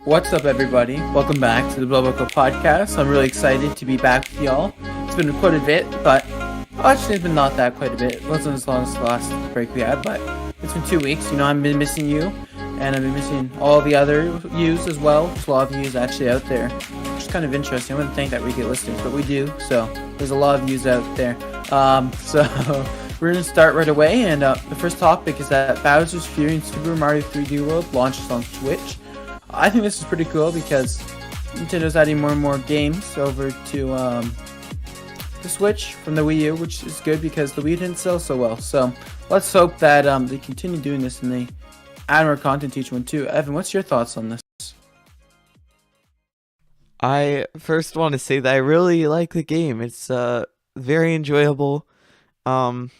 What's up, everybody? Welcome back to the BoomBQ podcast. I'm really excited to be back with y'all. It's been quite a bit, but actually it's been not that quite a bit. It wasn't as long as the last break we had, but it's been 2 weeks. I've been missing you, and I've been missing all the other yous as well. There's a lot of yous actually out there, which is kind of interesting. I wouldn't think that we get listings, but we do. So there's a lot of yous out there. So we're going to start right away, and the first topic is that Bowser's Fury in Super Mario 3D World launches on Switch. I think this is pretty cool because Nintendo's adding more and more games over to the Switch from the Wii U, which is good because the Wii didn't sell so well. So let's hope that they continue doing this and they add more content to each one too. Evan, what's your thoughts on this? I first want to say that I really like the game. It's very enjoyable. I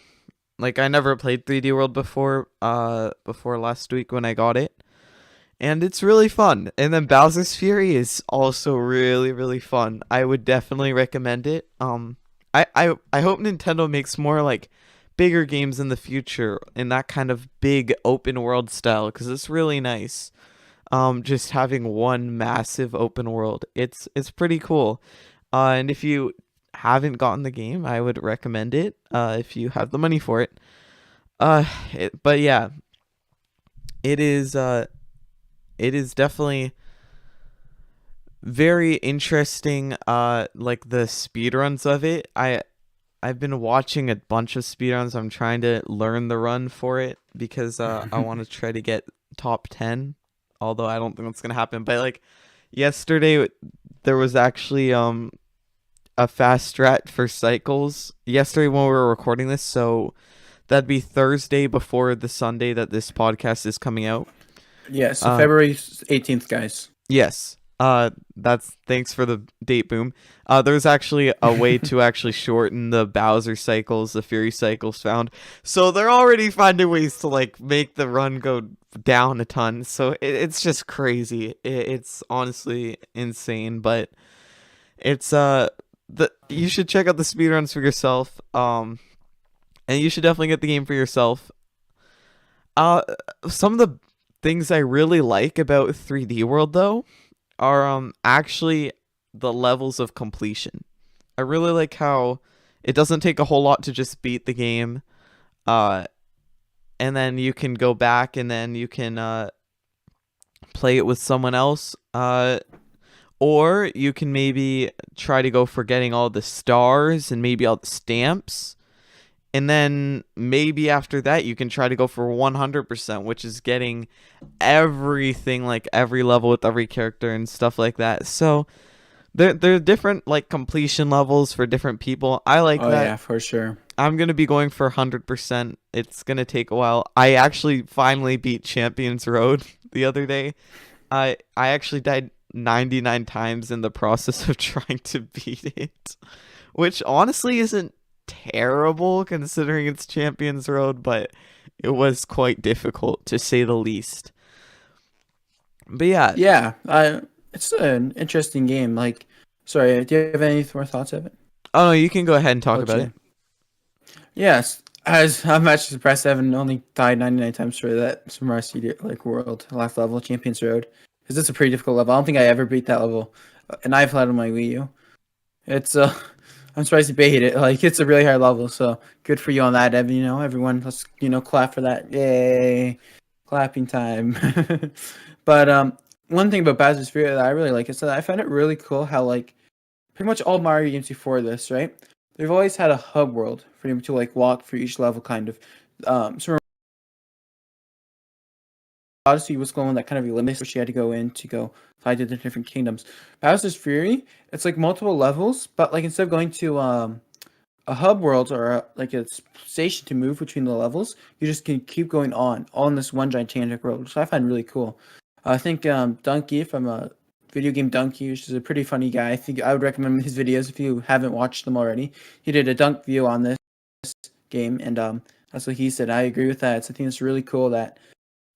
never played 3D World before last week when I got it. And it's really fun. And then Bowser's Fury is also really, really fun. I would definitely recommend it. I hope Nintendo makes more bigger games in the future in that kind of big open world style, because it's really nice. Just having one massive open world. It's pretty cool. And if you haven't gotten the game, I would recommend it if you have the money for it. But yeah, it is definitely very interesting, the speedruns of it. I've been watching a bunch of speedruns. I'm trying to learn the run for it because I want to try to get top 10, although I don't think that's going to happen. But yesterday there was actually a fast strat for cycles yesterday when we were recording this, so that'd be Thursday before the Sunday that this podcast is coming out. Yes, February 18th, guys. Yes. That's thanks for the date, Boom. There's actually a way to actually shorten the Bowser cycles, the Fury cycles found. So they're already finding ways to make the run go down a ton. So it's just crazy. It's honestly insane, but it's you should check out the speedruns for yourself. And you should definitely get the game for yourself. Some of the things I really like about 3D World though are actually the levels of completion. I really like how it doesn't take a whole lot to just beat the game, and then you can go back and then you can play it with someone else, or you can maybe try to go for getting all the stars and maybe all the stamps. And then maybe after that, you can try to go for 100%, which is getting everything, every level with every character and stuff like that. So there are different completion levels for different people. I like that. Oh yeah, for sure. I'm going to be going for 100%. It's going to take a while. I actually finally beat Champions Road the other day. I actually died 99 times in the process of trying to beat it, which honestly isn't terrible considering it's Champions Road, but it was quite difficult to say the least. But yeah, it's an interesting game. Sorry, do you have any more thoughts of it? Oh no, you can go ahead and talk about it. Yes, I'm actually surprised I haven't only died 99 times for that Super Mario CD like world last level, Champions Road, because it's a pretty difficult level. I don't think I ever beat that level, and I've played on my Wii U. It's I'm surprised you beat it. Like it's a really hard level, so good for you on that, Evan. You know, everyone, let's clap for that. Yay, clapping time. But one thing about Bowser's Fury that I really like is that I found it really cool how like pretty much all Mario games before this, right? They've always had a hub world for you to like walk through each level, kind of. So Odyssey was the one that kind of eliminated where she had to go in to go fight the different kingdoms. Bowser's Fury, it's like multiple levels, but like instead of going to a hub world or like a station to move between the levels, you just can keep going on all in this one gigantic road, which I find really cool. I think Donkey from video game Donkey, which is a pretty funny guy. I think I would recommend his videos if you haven't watched them already. He did a dunk video on this game, and that's what he said. I agree with that. I think it's really cool that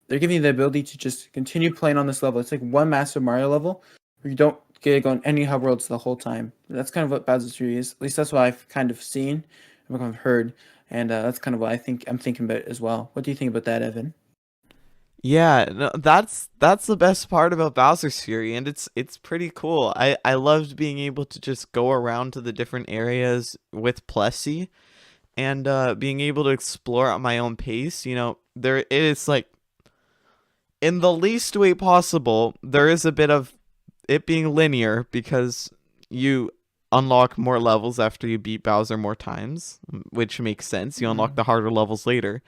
they're giving you the ability to just continue playing on this level. It's like one massive Mario level where you don't get to go on any hub worlds the whole time. That's kind of what Bowser's Fury is. At least that's what I've kind of seen and what I've heard, and that's kind of what I'm thinking about as well. What do you think about that, Evan? Yeah, no, that's the best part about Bowser's Fury, and it's pretty cool. I loved being able to just go around to the different areas with Plessy, and being able to explore at my own pace. You know, there it is like in the least way possible. There is a bit of it being linear because you unlock more levels after you beat Bowser more times, which makes sense. You unlock the harder levels later.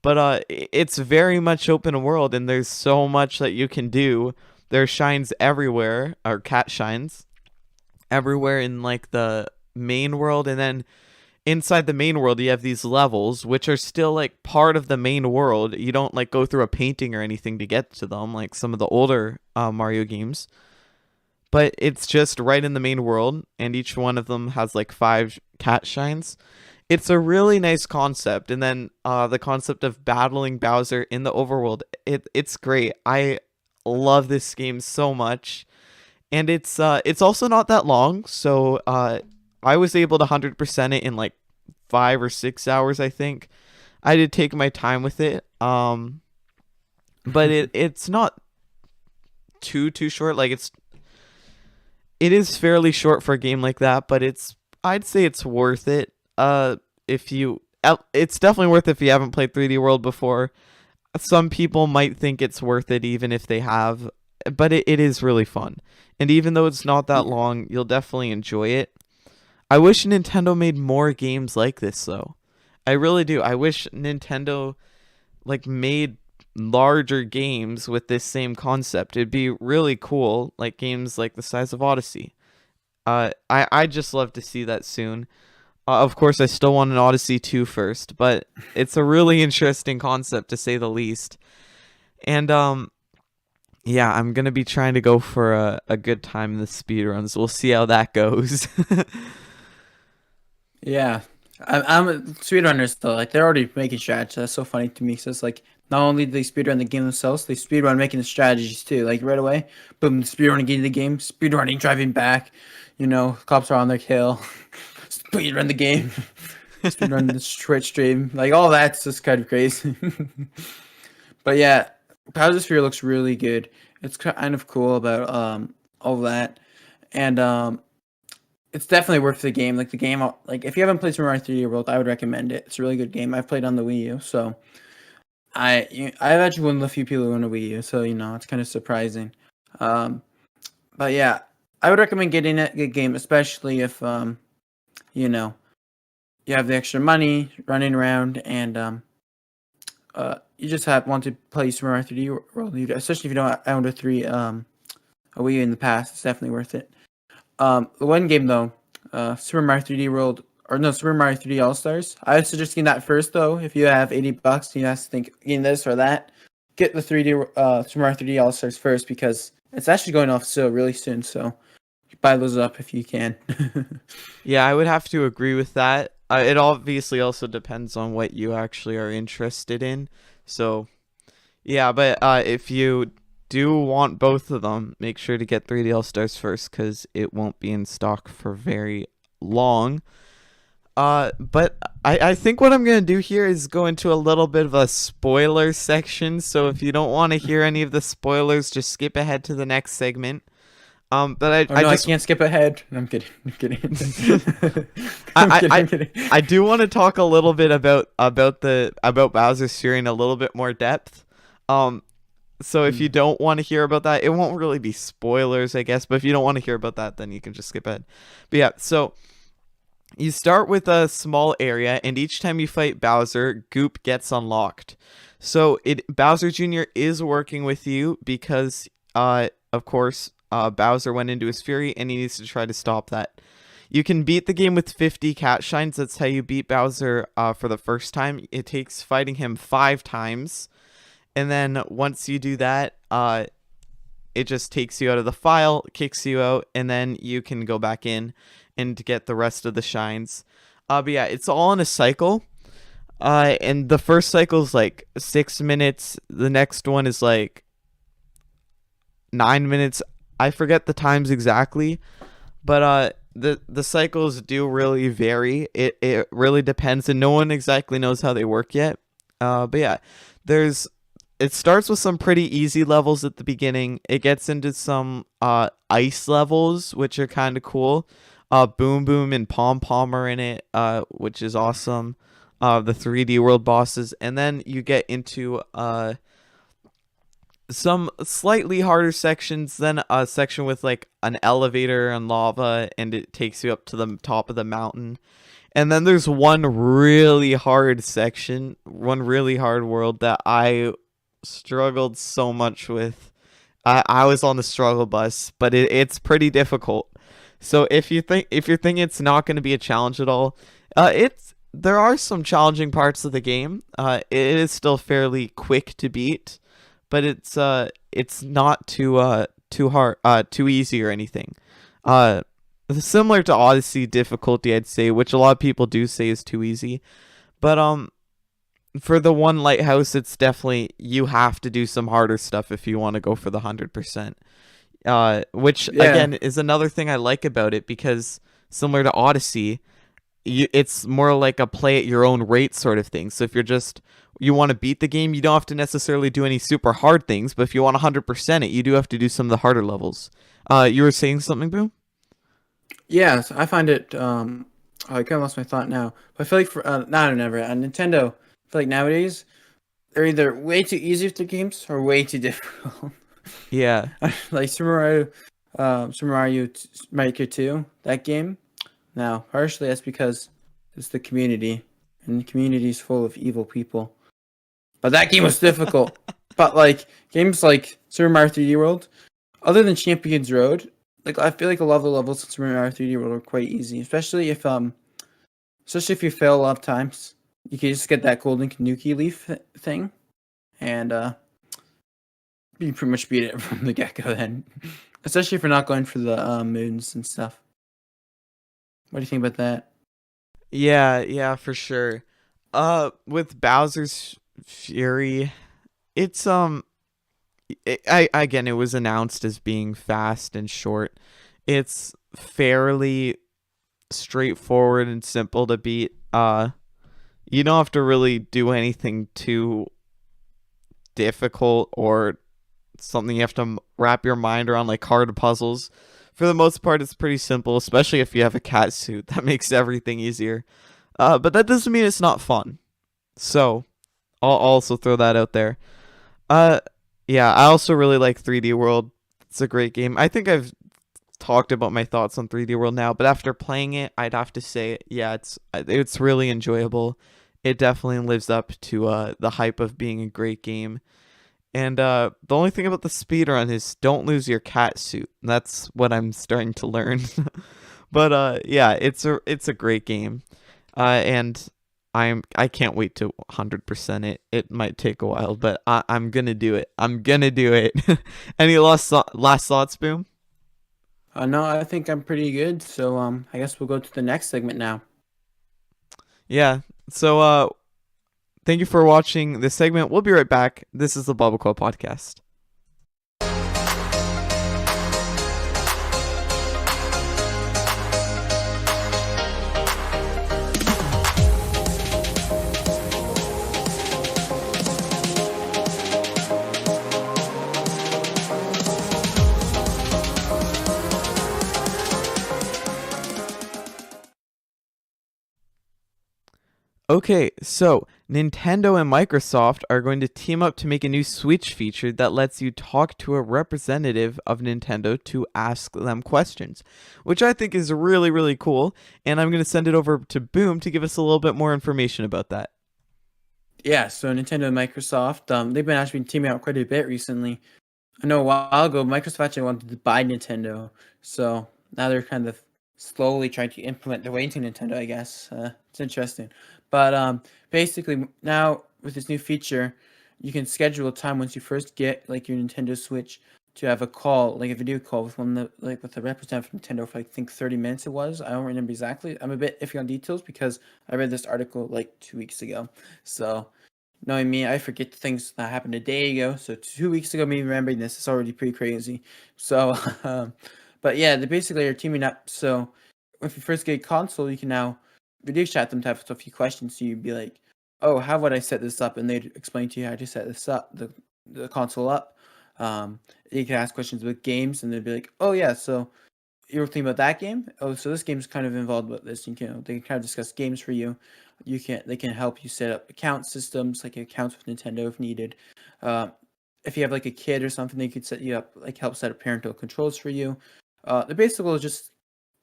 But it's very much open world, and there's so much that you can do. There's shines everywhere, or cat shines everywhere in like the main world, and then inside the main world you have these levels which are still like part of the main world. You don't like go through a painting or anything to get to them like some of the older Mario games, but it's just right in the main world, and each one of them has like 5 cat shines. It's a really nice concept, and then the concept of battling Bowser in the overworld, it's great. I love this game so much, and it's also not that long, so I was able to 100% it in like 5 or 6 hours, I think. I did take my time with it, but it's not too short. Like it is fairly short for a game like that, but I'd say it's worth it. If you, it's definitely worth it if you haven't played 3D World before. Some people might think it's worth it even if they have, but it is really fun. And even though it's not that long, you'll definitely enjoy it. I wish Nintendo made more games like this though. I really do. I wish Nintendo like made larger games with this same concept. It'd be really cool, like games like the size of Odyssey. I just love to see that soon. Of course, I still want an Odyssey 2 first, but it's a really interesting concept to say the least. And yeah, I'm gonna be trying to go for a good time in the speedruns. We'll see how that goes. Yeah, I'm a speedrunners though. Like they're already making strategies. That's so funny to me. So it's like not only do they speedrun the game themselves, they speedrun making the strategies too. Like right away, boom, speedrunning getting the game, speedrunning driving back. Cops are on their tail. Speedrun the game, speedrun the Twitch stream. Like all that's just kind of crazy. But yeah, Bowser's Sphere looks really good. It's kind of cool about all that, and it's definitely worth the game. Like the game, like if you haven't played Super Mario 3D World, I would recommend it. It's a really good game. I've played on the Wii U, so I've actually one of the few people who own a Wii U, so it's kind of surprising. But yeah, I would recommend getting a good game, especially if you know you have the extra money running around and you just want to play Super Mario 3D World, especially if you don't own a Wii U in the past. It's definitely worth it. The one game though, Super Mario 3D World, or no, Super Mario 3D All Stars. I would suggest getting that first though. If you have $80, you have to think getting this or that. Get the Super Mario 3D All Stars first because it's actually going off sale really soon. So buy those up if you can. Yeah, I would have to agree with that. It obviously also depends on what you actually are interested in. So, yeah, but if you do want both of them, make sure to get 3D All Stars first because it won't be in stock for very long. But I think what I'm gonna do here is go into a little bit of a spoiler section. So if you don't want to hear any of the spoilers, just skip ahead to the next segment. But I can't skip ahead. I'm kidding. I'm kidding. I'm kidding. I do want to talk a little bit about Bowser's Fury in a little bit more depth. So if you don't want to hear about that, it won't really be spoilers, I guess. But if you don't want to hear about that, then you can just skip ahead. But yeah, so you start with a small area, and each time you fight Bowser, Goop gets unlocked. So Bowser Jr. is working with you because, of course, Bowser went into his fury, and he needs to try to stop that. You can beat the game with 50 cat shines. That's how you beat Bowser for the first time. It takes fighting him 5 times. And then once you do that, it just takes you out of the file, kicks you out, and then you can go back in and get the rest of the shines. But yeah, it's all in a cycle. And the first cycle is like 6 minutes. The next one is like 9 minutes. I forget the times exactly, but the cycles do really vary. It really depends, and no one exactly knows how they work yet. But yeah, it starts with some pretty easy levels at the beginning. It gets into some ice levels, which are kind of cool. Boom Boom and Pom Pom are in it, which is awesome. The 3D world bosses, and then you get into some slightly harder sections, then a section with like an elevator and lava, and it takes you up to the top of the mountain. And then there's one really hard section, one really hard world that I struggled so much with. I was on the struggle bus, but it's pretty difficult. So if you're thinking it's not going to be a challenge at all, there are some challenging parts of the game. It is still fairly quick to beat, but it's not too hard, too easy or anything. Similar to Odyssey difficulty, I'd say, which a lot of people do say is too easy. But for the one lighthouse, it's definitely, you have to do some harder stuff if you want to go for the 100%. Which again is another thing I like about it, because similar to Odyssey, it's more like a play at your own rate sort of thing. So if you want to beat the game, you don't have to necessarily do any super hard things, but if you want 100% it, you do have to do some of the harder levels. You were saying something, Boom? Yes, I find it. I kind of lost my thought now. But I feel like for Nintendo, I feel like nowadays they're either way too easy with the games or way too difficult. Yeah. Like Super Mario Maker 2, that game. Now, partially that's because it's the community, and the community is full of evil people. But that game was difficult. But like games like Super Mario 3D World, other than Champions Road, like I feel like a lot of the levels in Super Mario 3D World are quite easy, especially if you fail a lot of times. You can just get that golden Kanuki leaf thing, and you pretty much beat it from the get-go then. Especially if you're not going for the moons and stuff. What do you think about that? Yeah, for sure. With Bowser's Fury, it's again, it was announced as being fast and short. It's fairly straightforward and simple to beat. You don't have to really do anything too difficult or something you have to wrap your mind around, like hard puzzles. For the most part, it's pretty simple, especially if you have a cat suit. That makes everything easier. But that doesn't mean it's not fun. So, I'll also throw that out there. Yeah, I also really like 3D World. It's a great game. I think I've talked about my thoughts on 3D World now, but after playing it, I'd have to say, yeah, it's really enjoyable. It definitely lives up to the hype of being a great game. And the only thing about the speedrun is don't lose your cat suit. That's what I'm starting to learn. But yeah, it's a great game. And I can't wait to 100% it. It might take a while, but I'm gonna do it. I'm gonna do it. Any last thoughts, Boom? No, I think I'm pretty good. So I guess we'll go to the next segment now. Yeah. So thank you for watching this segment. We'll be right back. This is the BBQ podcast. Okay, so Nintendo and Microsoft are going to team up to make a new Switch feature that lets you talk to a representative of Nintendo to ask them questions, which I think is really, really cool. And I'm going to send it over to Boom to give us a little bit more information about that. Yeah, so Nintendo and Microsoft, they've been actually teaming out quite a bit recently. I know a while ago, Microsoft actually wanted to buy Nintendo, so now they're kind of slowly trying to implement their way into Nintendo, I guess. It's interesting. But basically, now with this new feature, you can schedule a time once you first get like your Nintendo Switch to have a call, like a video call with like with a representative from Nintendo for I think 30 minutes it was. I don't remember exactly. I'm a bit iffy on details because I read this article like 2 weeks ago. So knowing me, I forget things that happened a day ago. So 2 weeks ago, me remembering this is already pretty crazy. So, but yeah, they basically are teaming up. So if you first get a console, you can now video chat them to have a few questions. So you'd be like, "Oh, how would I set this up?" And they'd explain to you how to set this up, the console up. You can ask questions with games, and they'd be like, "Oh yeah, so you were thinking about that game? Oh, so this game's kind of involved with this. You know, they can kind of discuss games for you. They can help you set up account systems, like accounts with Nintendo if needed. Uh, if you have like a kid or something, they could set you up, like help set up parental controls for you. The basic goal is just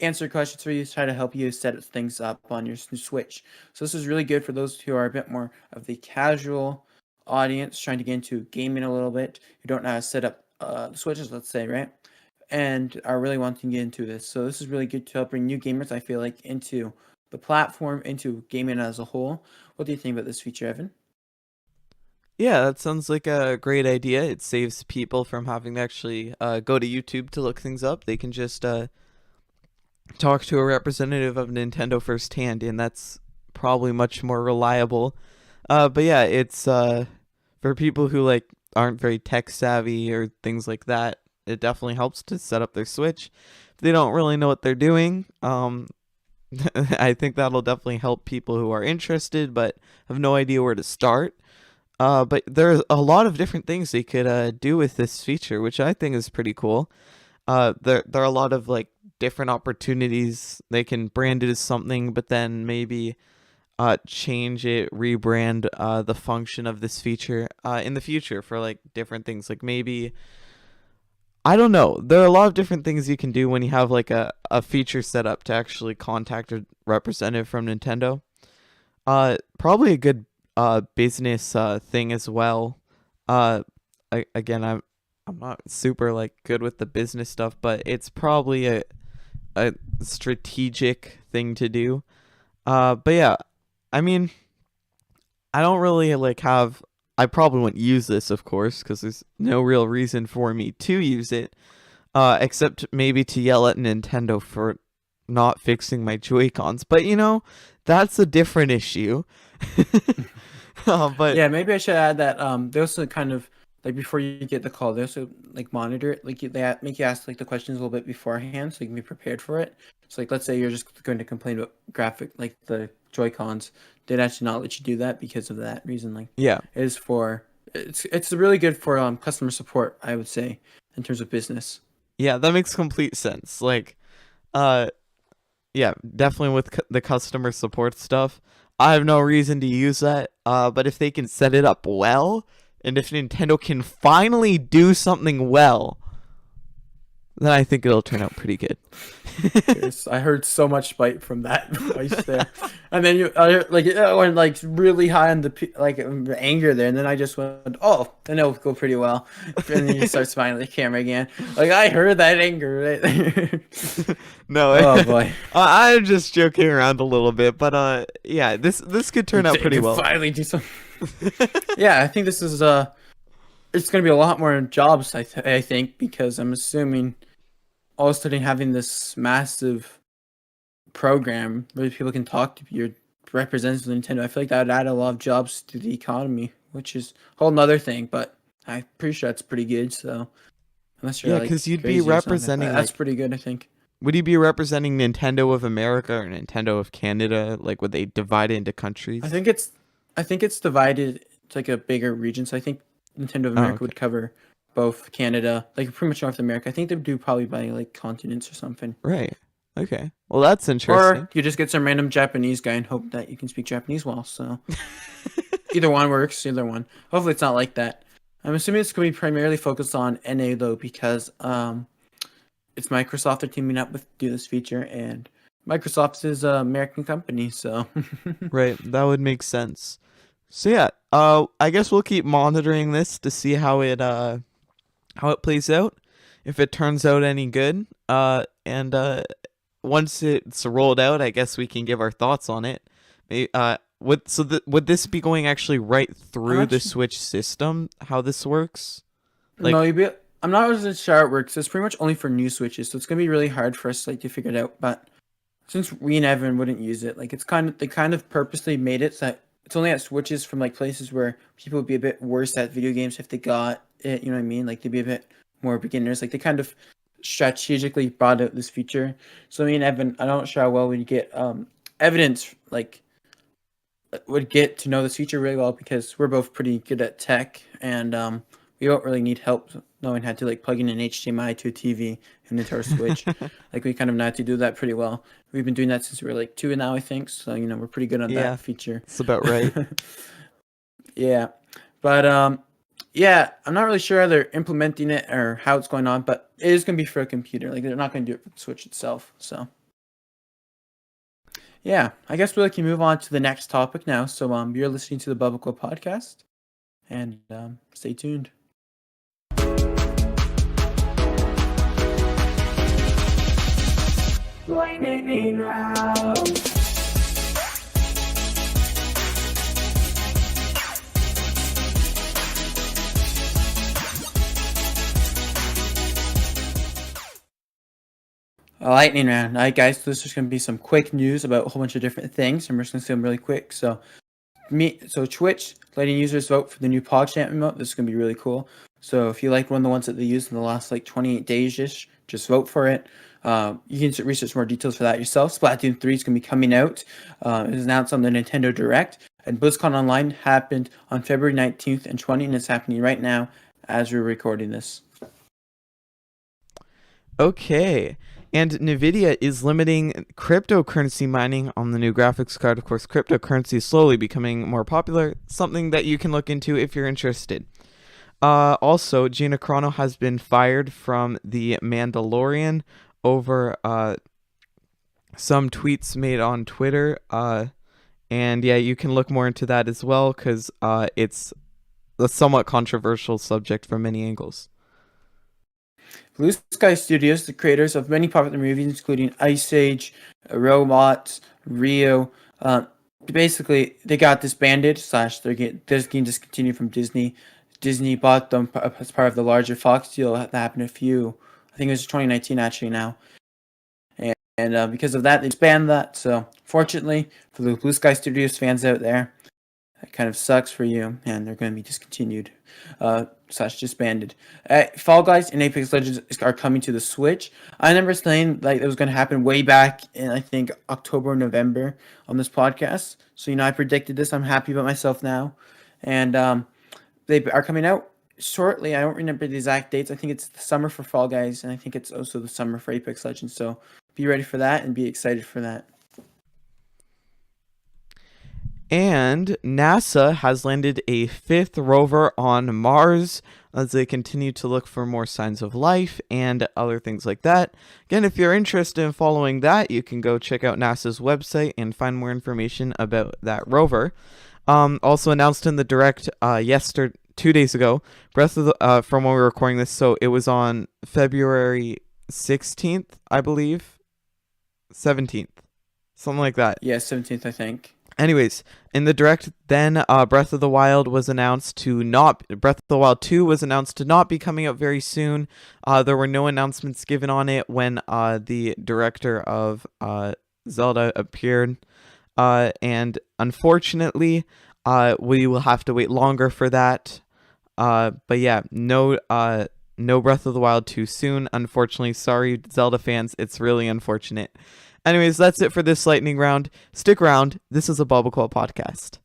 answer questions for you, try to help you set things up on your Switch. So this is really good for those who are a bit more of the casual audience trying to get into gaming a little bit, who don't know how to set up Switches, let's say, right? And are really wanting to get into this. So this is really good to help bring new gamers, I feel like, into the platform, into gaming as a whole. What do you think about this feature, Evan? Yeah, that sounds like a great idea. It saves people from having to actually go to YouTube to look things up. They can just talk to a representative of Nintendo firsthand, and that's probably much more reliable. But yeah, it's for people who like aren't very tech savvy or things like that. It definitely helps to set up their Switch. If they don't really know what they're doing, I think that'll definitely help people who are interested but have no idea where to start. But there's a lot of different things they could do with this feature, which I think is pretty cool. There are a lot of like different opportunities. They can brand it as something, but then maybe change it, rebrand the function of this feature in the future for like different things. Like maybe I don't know. There are a lot of different things you can do when you have like a feature set up to actually contact a representative from Nintendo. Probably a good business thing as well. Again, I'm not super like good with the business stuff, but it's probably a strategic thing to do. But yeah, I mean, I don't really like have. I probably wouldn't use this, of course, because there's no real reason for me to use it, except maybe to yell at Nintendo for not fixing my Joy Cons. But you know, that's a different issue. But Yeah, maybe I should add that they also kind of like before you get the call, they also like monitor it. Like make you ask like the questions a little bit beforehand, so you can be prepared for it. So like, let's say you're just going to complain about graphic, like the Joy Cons, they'd actually not let you do that because of that reason. Like, yeah, it is for it's really good for customer support, I would say, in terms of business. yeah, that makes complete sense. Like, uh, yeah, definitely with the customer support stuff. I have no reason to use that. But if they can set it up well, and if Nintendo can finally do something well, then I think it'll turn out pretty good. Yes, I heard so much spite from that voice there, and then like it went like really high on the like anger there, and then I just went, oh, then it'll go pretty well, and then you start smiling at the camera again. Like I heard that anger right there. No, Oh boy, I'm just joking around a little bit, but yeah, this could turn out they pretty can well. finally do something. Yeah, I think this is it's gonna be a lot more jobs. I think because I'm assuming all of a sudden having this massive program where people can talk to your representatives of Nintendo, I feel like that would add a lot of jobs to the economy, which is a whole nother thing, but I'm pretty sure that's pretty good. So unless you're Yeah, like because you'd be crazy or something, representing that's like, pretty good, I think. would you be representing Nintendo of America or Nintendo of Canada? Like, would they divide it into I countries? think it's I think it's divided to like a bigger region. So I think Nintendo of Oh, America okay, would cover both Canada, like pretty much North America. I think they would do probably by like continents or something. right. Okay. Well, that's Or interesting. you just get some random Japanese guy and hope that you can speak Japanese well. So either one works. Either one. Hopefully, it's not like that. I'm assuming it's going to be primarily focused on NA though, because it's Microsoft they're teaming up with to do this feature, and Microsoft is an American company, so Right. That would make sense. So yeah, I guess we'll keep monitoring this to see how it plays out. If it turns out any good, and once it's rolled out, I guess we can give our thoughts on it. Would this be going actually right through the Switch system? How this works? Like, no, I'm not really sure how it works. It's pretty much only for new Switches, so it's gonna be really hard for us to figure it out. But since we and Evan wouldn't use it, they kind of purposely made it so that it's only at Switches from places where people would be a bit worse at video games if they got it. You know what I mean? Like they'd be a bit more beginners. Like they kind of strategically brought out this feature. So me and Evan, I'm not sure how well we'd get evidence would get to know this feature really well because we're both pretty good at tech and we don't really need help knowing how to plug in an HDMI to a TV and into our Switch. We kind of know how to do that pretty well. We've been doing that since we were 2 now, I think. So we're pretty good on that feature. It's about right. Yeah, but yeah, I'm not really sure how they're implementing it or how it's going on, but it is going to be for a computer. They're not going to do it for the Switch itself. So yeah, I guess we can move on to the next topic now. So you're listening to the BBQ podcast, and stay tuned. Lightning round. Lightning round. All right, guys. So this is going to be some quick news about a whole bunch of different things. I'm just going to say them really quick. So Twitch letting users vote for the new PogChamp emote. This is going to be really cool. So if you like one of the ones that they used in the last 28 days, just vote for it. You can research more details for that yourself. Splatoon 3 is going to be coming out. It was announced on the Nintendo Direct. And BlizzCon Online happened on February 19th and 20th, and it's happening right now as we're recording this. Okay. And NVIDIA is limiting cryptocurrency mining on the new graphics card. Of course, cryptocurrency is slowly becoming more popular, something that you can look into if you're interested. Also, Gina Carano has been fired from The Mandalorian over some tweets made on Twitter. And yeah, you can look more into that as well because it's a somewhat controversial subject from many angles. Blue Sky Studios, the creators of many popular movies, including Ice Age, Robots, Rio, basically they got disbanded / they're getting discontinued from Disney. Disney bought them as part of the larger Fox deal that happened I think it was 2019 actually now. And because of that, they disbanded that. So fortunately for the Blue Sky Studios fans out there, that kind of sucks for you, and they're going to be discontinued / disbanded. Fall Guys and Apex Legends are coming to the Switch. I remember saying it was going to happen way back in I think October or November on this podcast. So I predicted this. I'm happy about myself now, and they are coming out shortly. I don't remember the exact dates. I think it's the summer for Fall Guys, and I think it's also the summer for Apex Legends. So be ready for that and be excited for that. And NASA has landed a 5th rover on Mars as they continue to look for more signs of life and other things like that. Again, if you're interested in following that, you can go check out NASA's website and find more information about that rover. Also announced in the Direct 2 days ago, from when we were recording this, so it was on February 16th, I believe. 17th. Something like that. Yeah, 17th, I think. Anyways, in the Direct, then Breath of the Wild was announced to not. Breath of the Wild 2 was announced to not be coming out very soon. There were no announcements given on it when the director of Zelda appeared, and unfortunately, we will have to wait longer for that. But yeah, no Breath of the Wild 2 soon. Unfortunately, sorry Zelda fans, it's really unfortunate. Anyways, that's it for this lightning round. Stick around. This is a BBQ podcast.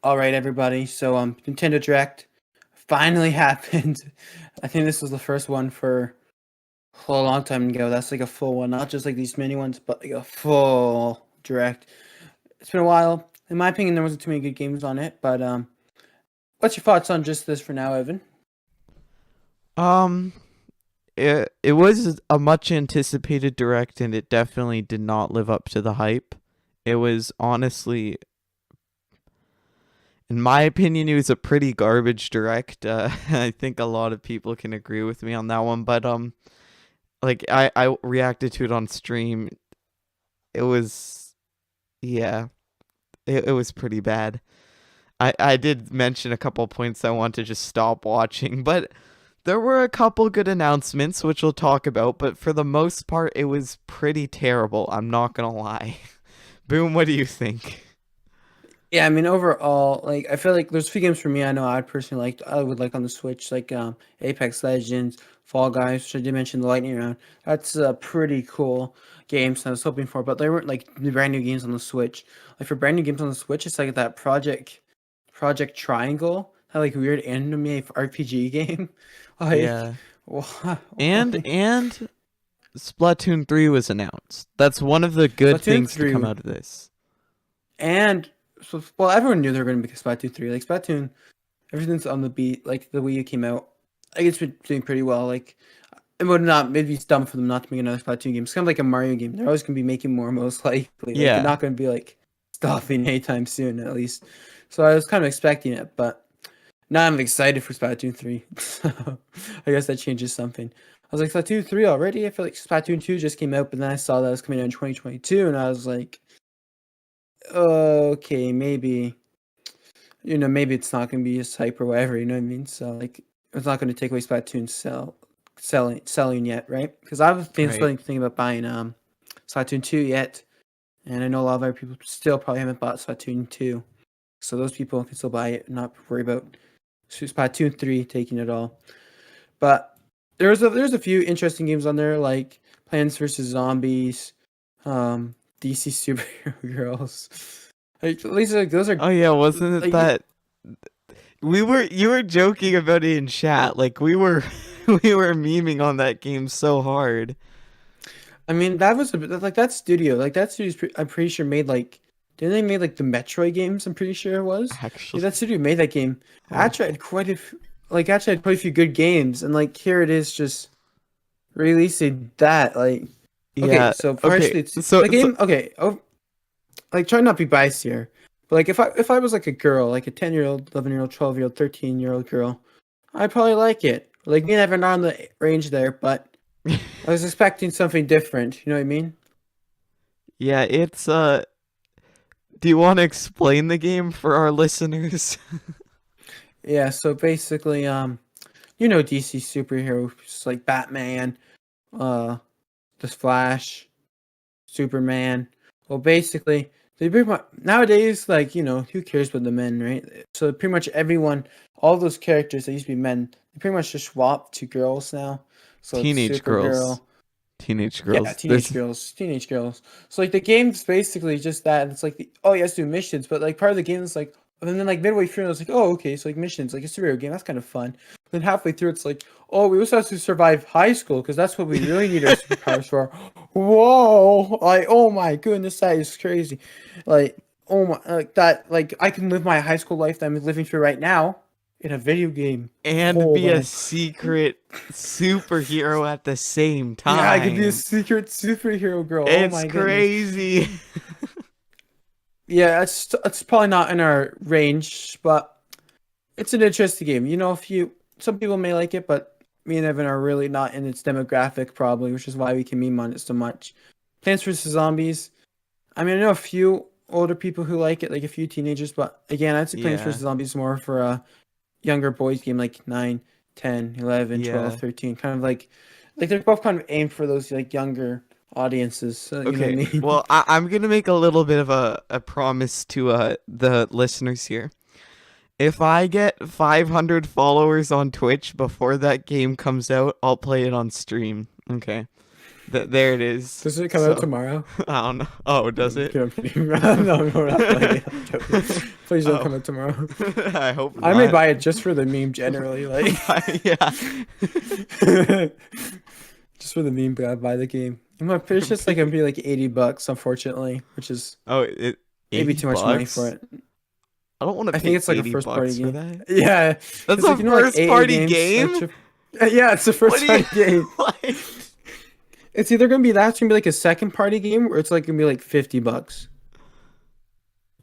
All right, everybody. So, Nintendo Direct finally happened. I think this was the first one for a long time ago. That's like a full one, not just like these mini ones, but like a full Direct. It's been a while. In my opinion, there wasn't too many good games on it. But what's your thoughts on just this for now, Evan? Um, it was a much anticipated direct, and it definitely did not live up to the hype. It was honestly, in my opinion, it was a pretty garbage direct. I think a lot of people can agree with me on that one. But like I reacted to it on stream. It was, yeah, it was pretty bad. I did mention a couple points I want to just stop watching, but there were a couple good announcements, which we'll talk about, but for the most part, it was pretty terrible. I'm not gonna lie. Boom, what do you think? Yeah, I mean overall, like I feel like there's a few games for me I know I'd personally like I would like on the Switch, like Apex Legends, Fall Guys, which I did mention the Lightning Round. That's a pretty cool games I was hoping for, but they weren't like the brand new games on the Switch. Like for brand new games on the Switch, it's like that Project Triangle, that like weird anime RPG game. Like Yeah. what? And Splatoon 3 was announced. That's one of the good Splatoon things to come 3 out of this. and so well everyone knew they were going to make a Splatoon 3. Like Splatoon everything's on the beat. Like the Wii U came out, I guess been doing pretty well. Like it would not maybe it's dumb for them not to make another Splatoon game. It's kind of like a Mario game. They're always gonna be making more most likely. Like they're Yeah. not gonna be like stopping anytime soon at least. So I was kind of expecting it, but now I'm excited for Splatoon 3. So I guess that changes something. I was like Splatoon 3 already. I feel like Splatoon 2 just came out, but then I saw that it was coming out in 2022, and I was like, okay, maybe maybe it's not gonna be as hype or whatever, you know what I mean? So like it's not gonna take away Splatoon's selling yet, right? Because I've been Right. thinking about buying Splatoon 2 yet, and I know a lot of other people still probably haven't bought Splatoon 2. So those people can still buy it and not worry about Splatoon 3 taking it all. But there's a few interesting games on there like Plants vs Zombies, DC Superhero Girls. Like at least like those are Oh yeah, wasn't it like that you were joking about it in chat. Like we were we were memeing on that game so hard. I mean, that was like that studio. Like that studio's I'm pretty sure made like didn't they made like the Metroid games? I'm pretty sure it was. Yeah, Actually. that studio made that game. Oh. Actually, actually had quite a few good games, and like here it is just releasing that. Like okay, Yeah. so Okay. partially it's So the game. Okay, oh, like try not to be biased here, but like if I was like a girl, like a 10-year-old, 11-year-old, 12-year-old, 13-year-old girl, I'd probably like it. Like me and Evan are on the range there, but I was expecting something different. You know what I mean? yeah, it's do you want to explain the game for our listeners? Yeah, so basically, DC superheroes like Batman, uh, the Flash, Superman. Well, basically, they pretty much nowadays, like who cares about the men, right? So pretty much everyone, all those characters that used to be men, they pretty much just swapped to girls now. So it's Teenage girls. Supergirl. Teenage Yeah, girls. There's teenage girls. So like the game's basically just that. It's like oh, you have to do missions, but like part of the game is like, and then like midway through, it's like oh, okay, so like missions, like a superhero game, that's kind of fun. Then halfway through, it's like oh, we also have to survive high school because that's what we really need our superpowers for. Whoa, like oh my goodness, that is crazy. Like oh my, like that, like I can live my high school life that I'm living through right now in a video game. and Hold be a on. secret superhero at the same Yeah, I could be a time. secret superhero girl. Oh It's my goodness. crazy. Yeah, it's probably not in our range, but it's an interesting game. If some people may like it, but me and Evan are really not in its demographic probably, which is why we can meme on it so much. Plants vs Zombies. I mean, I know a few older people who like it, like a few teenagers, but again, I'd say Plants Yeah. vs Zombies more for a younger boys game like 9, 10, 11, 12, Yeah. 13. Kind of like they're both kind of aimed for those like younger audiences. You know what I Okay. mean? Well, I'm gonna make a little bit of a promise to the listeners here. If I get 500 followers on Twitch before that game comes out, I'll play it on stream. Okay. There it is. Does it come out So tomorrow? I don't know. Oh, does it? I'm kidding. No, not playing it. I'm joking. Please don't Oh. come out tomorrow. I hope I may not. buy it just for the meme generally, like Yeah. just for the meme, but I buy the game. I'm pretty sure it's like gonna be like $80, unfortunately, which is Oh, it maybe 80 too much money for bucks? it. I don't want to I think pay it's like a 80 first party bucks for game. that. Yeah, That's it's a like like first AA party games. Like, game? yeah, it's a What first do you party game. what? It's either gonna be that, it's gonna be like a second party game, or it's like gonna be like $50.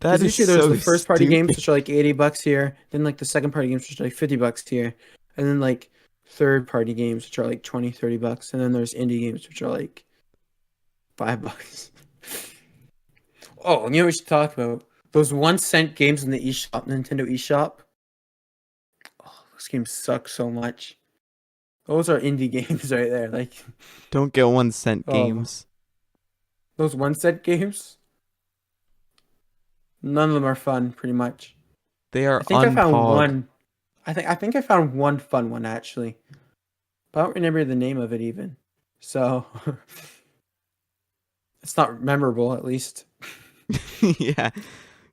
That Because is usually there's so the first party games stupid. which are like $80 here, then like the second party games which are like $50 here, and then like third party games which are like 20, $30, and then there's indie games which are like $5. Oh, you know what we should talk about? Those 1 cent games in the eShop, Nintendo eShop. Oh, those games suck so much. Those are indie games right there. Like, Don't get 1 cent oh, games. those 1 cent games. None of them are fun, pretty much. They are I think I found unpog. one. I think I found one fun one actually. But I don't remember the name of it even. So it's not memorable at least. Yeah.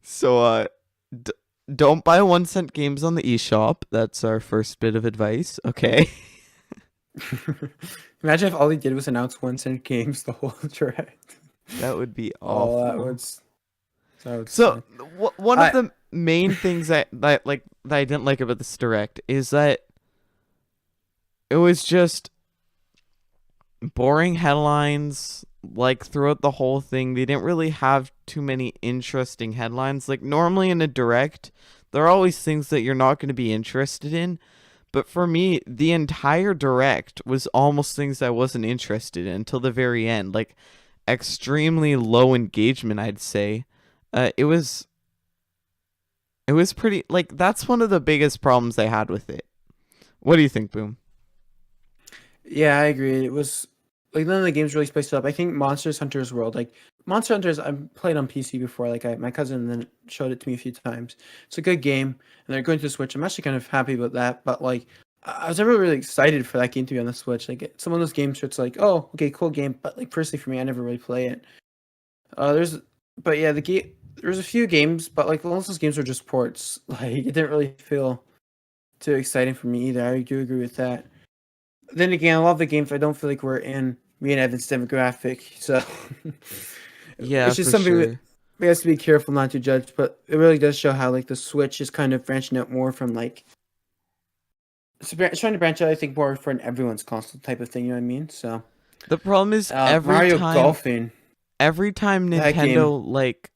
So d don't buy 1 cent games on the eShop. That's our first bit of advice. Okay. Imagine if all they did was announce 1 cent games the whole direct. That would be Oh, awful. that would So suck. one of I the main things that I didn't like about this direct is that it was just boring headlines like throughout the whole thing. They didn't really have too many interesting headlines. Like normally in a direct, there are always things that you're not going to be interested in. But for me, the entire direct was almost things I wasn't interested in until the very end. Like extremely low engagement, I'd say. It was pretty like that's one of the biggest problems I had with it. What do you think, Boom? Yeah, I agree. It was like none of the games really spiced it up. I think Monsters Hunter's World, like Monster Hunters, I've played on PC before. Like my cousin then showed it to me a few times. It's a good game, and they're going to the Switch. I'm actually kind of happy about that. But like, I was never really excited for that game to be on the Switch. Like it's some of those games where it's like, oh, okay, cool game. But like personally for me, I never really play it. There's, but yeah, the game. There's a few games, but like most of those games are just ports. Like it didn't really feel too exciting for me either. I do agree with that. Then again, a lot of the games I don't feel like we're in me and Evan's demographic, so Yeah, which is for something that sure. we have to be careful not to judge. But it really does show how like the Switch is kind of branching out more from like it's trying to branch out. I think more for an everyone's console type of thing. You know what I mean? So The problem is Mario Golfing, every time that game. Nintendo like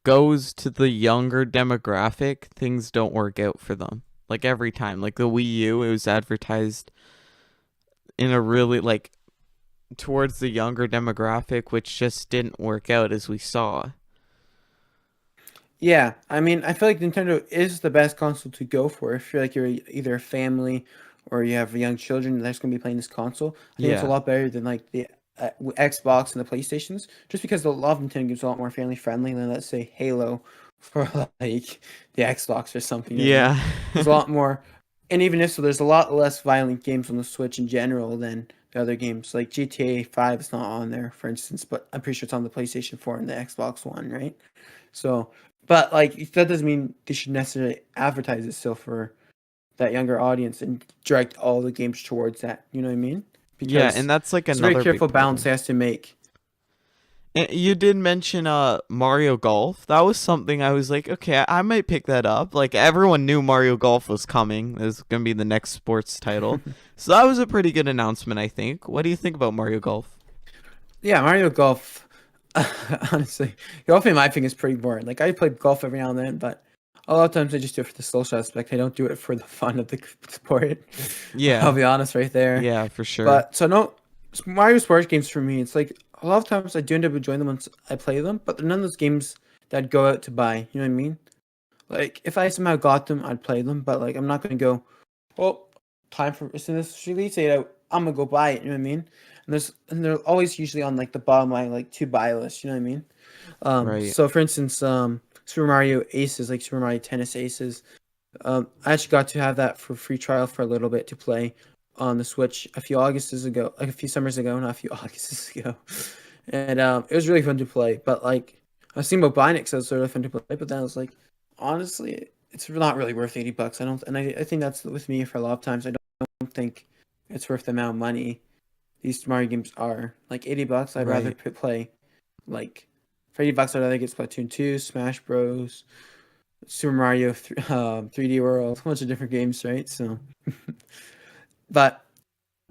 goes to the younger demographic, things don't work out for them. Like every time, like the Wii U, it was advertised in a really like towards the younger demographic, which just didn't work out as we saw. Yeah, I mean, I feel like Nintendo is the best console to go for if you're like you're either a family or you have young children that's going to be playing this console. I think it's a Yeah. lot better than like the Xbox and the PlayStations, just because the lot of Nintendo games are a lot more family friendly than let's say Halo for like the Xbox or something. You know what I mean? Yeah. There's a lot more, and even if so, there's a lot less violent games on the Switch in general than the other games. Like GTA 5 is not on there, for instance, but I'm pretty sure it's on the PlayStation 4 and the Xbox One, right? So, but like that doesn't mean they should necessarily advertise it still for that younger audience and direct all the games towards that. You know what I mean? Yeah, Because and that's like it's a very another big careful balance problem. they has to make. And you did mention Mario Golf. That was something I was like, okay, I might pick that up. Like everyone knew Mario Golf was coming. It was gonna be the next sports title. So that was a pretty good announcement, I think. What do you think about Mario Golf? Yeah, Mario Golf. Honestly, golf in my opinion is pretty boring. Like I play golf every now and then, but a lot of times I just do it for the social aspect. I don't do it for the fun of the sport. I'll Yeah. be honest right there. Yeah, for sure. But so no, Mario sports games for me, it's like a lot of times I do end up enjoying them once I play them, but they're none of those games that I'd go out to buy. You know what I mean? Like if I somehow got them, I'd play them, but like I'm not gonna go. Well, time for as soon as it's release date out, I'm gonna go buy it. You know what I mean? And they're always usually on like the bottom line, like to buy list. You know what I mean? Right. So for instance, Super Mario Aces, like Super Mario Tennis Aces, I actually got to have that for free trial for a little bit to play on the Switch a few Augusts ago, like a few summers ago, not a few Augusts ago, and it was really fun to play. But like I was thinking about buying it because it was really fun to play, but then I was like, honestly, it's not really worth $80. I don't, and I think that's with me for a lot of times. I don't think it's worth the amount of money these Mario games are. Like $80, I'd rather Right. play like for $80, I'd rather get Splatoon 2, Smash Bros, Super Mario 3D World, a bunch of different games, right? So, but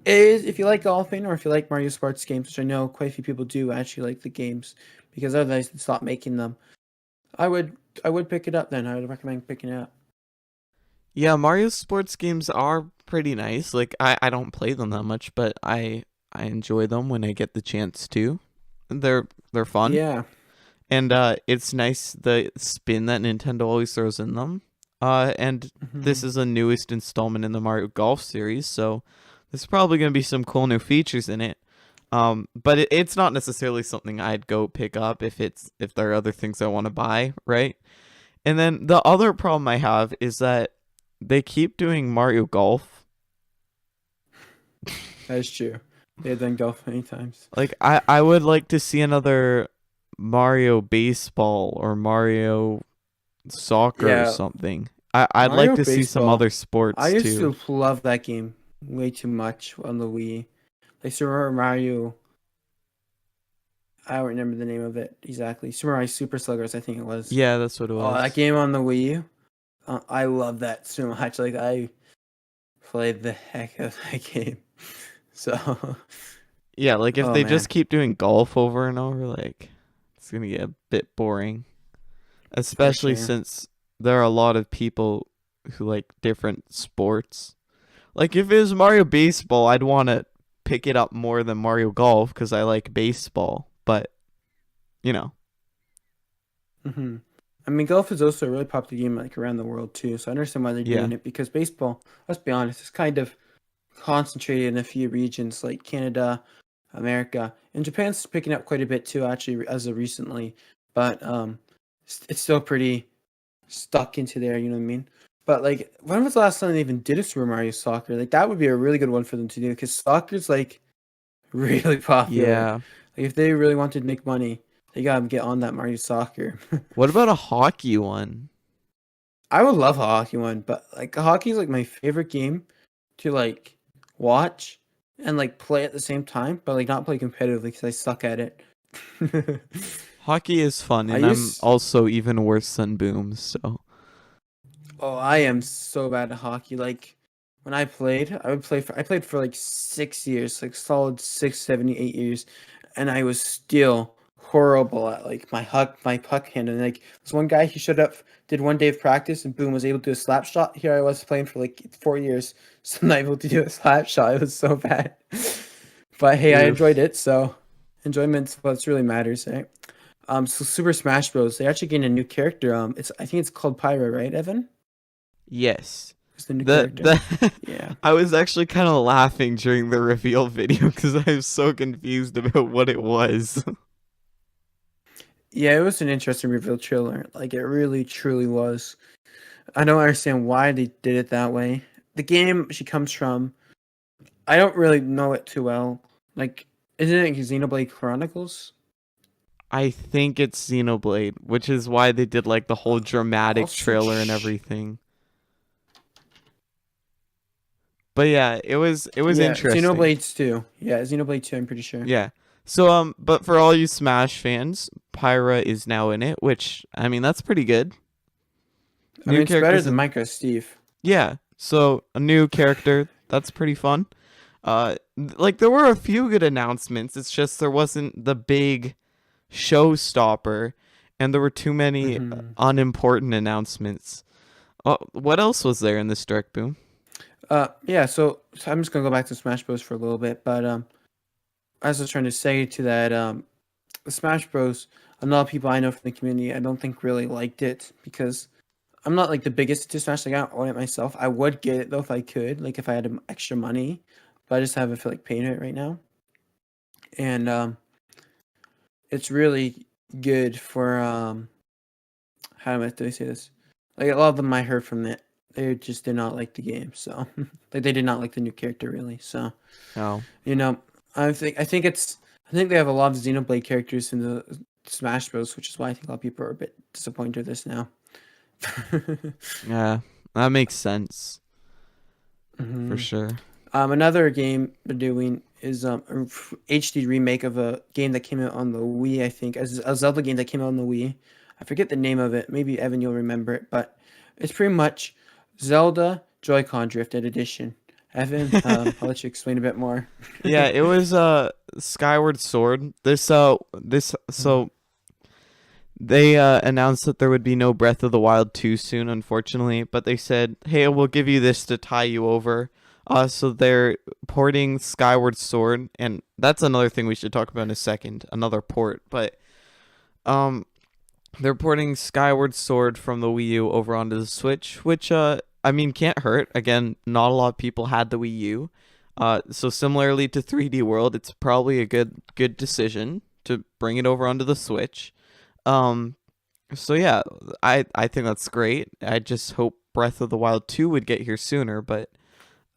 if you like golfing or if you like Mario sports games, which I know quite a few people do actually like the games, because otherwise they'd stop making them. I would I would pick it up then. I would recommend picking it up. Yeah, Mario sports games are pretty nice. Like I don't play them that much, but I enjoy them when I get the chance to. They're fun. Yeah. And it's nice the spin that Nintendo always throws in them. And this Hmm. is the newest installment in the Mario Golf series, so there's probably gonna be some cool new features in it. But it's not necessarily something I'd go pick up if there are other things I want to buy, right? And then the other problem I have is that they keep doing Mario Golf. That is true. They have done golf many times. Like I would like to see another Mario Baseball or Mario Soccer or Yeah, something. I'd like Mario to see some other Baseball. I sports used too. to love that game way too much on the Wii. Like Super Mario. I don't remember the name of it exactly. Super Mario Super Sluggers, I think it was. Yeah, that's what it Oh, that was. game on the Wii. I love that so much. Like I played the heck of that game. So, Yeah, like if oh they just man, keep doing golf over and over, like it's gonna get a bit boring. for Especially sure. since there are a lot of people who like different sports. Like if it was Mario Baseball, I'd want to pick it up more than Mario Golf because I like baseball. But you know, Hmm. I mean, golf is also a really popular game like around the world too. So I understand why they're yeah, doing it because baseball, let's be honest, is kind of concentrated in a few regions like Canada, America, and Japan's picking up quite a bit too, actually, as of recently. But it's still pretty stuck into there. You know what I mean? But like, when was the last time they even did a Super Mario Soccer? Like that would be a really good one for them to do because soccer's like really popular. yeah. Like if they really wanted to make money, they gotta get on that Mario Soccer. What about a hockey one? I would love a hockey one, but like hockey is like my favorite game to like watch and like play at the same time, but like not play competitively because I suck at it. Hockey is fun, I and I'm used also even worse than Boom. So Oh, I am so bad at hockey. Like when I played for like 6 years, like solid 6, 7, 8 years, and I was still horrible at like my puck handling. Like this one guy, he showed up, did one day of practice, and boom, was able to do a slap shot. Here I was playing for like 4 years, still not able to do a slap shot. It was so bad. But hey, I enjoyed oof. it, so enjoyment's what really matters, right? So Super Smash Bros. They actually gained a new character. I think it's called Pyra, right, Evan? Yes. It's the new character. The Yeah. I was actually kind of laughing during the reveal video because I was so confused about what it was. Yeah, it was an interesting reveal trailer. Like it really truly was. I don't understand why they did it that way. The game she comes from, I don't really know it too well. Like, isn't it Xenoblade Chronicles? I think it's Xenoblade, which is why they did like the whole I'll dramatic trailer and search. everything. But yeah, it was Yeah, interesting. Xenoblade 2. Yeah, Xenoblade 2, I'm pretty sure. Yeah. So but for all you Smash fans, Pyra is now in it, which I mean that's pretty good. I mean, New it's better characters than in Minecraft Steve. yeah. So a new character, that's pretty fun. Like there were a few good announcements. It's just there wasn't the big showstopper, and there were too many Hmm. unimportant announcements. What else was there in this direct boom? Yeah, so I'm just gonna go back to Smash Bros for a little bit, but as I was trying to say to that, the Smash Bros, a lot of people I know from the community, I don't think really liked it because I'm not like the biggest into Smash. Like I don't own it myself. I would get it though if I could, like if I had extra money, but I just haven't feel like paying it right now. And it's really good for do I say this? Like a lot of them I heard from it, they just did not like the game. So like they did not like the new character really. So Oh, you know, I think they have a lot of Xenoblade characters in the Smash Bros, which is why I think a lot of people are a bit disappointed with this now. Yeah, that makes sense for hmm sure. Another game they're doing is a HD remake of a game that came out on the Wii, I think, as a Zelda game that came out on the Wii. I forget the name of it. Maybe Evan, you'll remember it, but it's pretty much Zelda Joy-Con Drifted Edition. Evan, I'll let you explain a bit more. Yeah, it was Skyward Sword. This Mhm. so they announced that there would be no Breath of the Wild 2 soon, unfortunately, but they said, "Hey, we'll give you this to tie you over." So they're porting Skyward Sword, and that's another thing we should talk about in a second, another port. But um, they're porting Skyward Sword from the Wii U over onto the Switch, which I mean can't hurt. Again, not a lot of people had the Wii U. So similarly to 3D World, it's probably a good decision to bring it over onto the Switch. Um, so yeah, I think that's great. I just hope Breath of the Wild 2 would get here sooner, but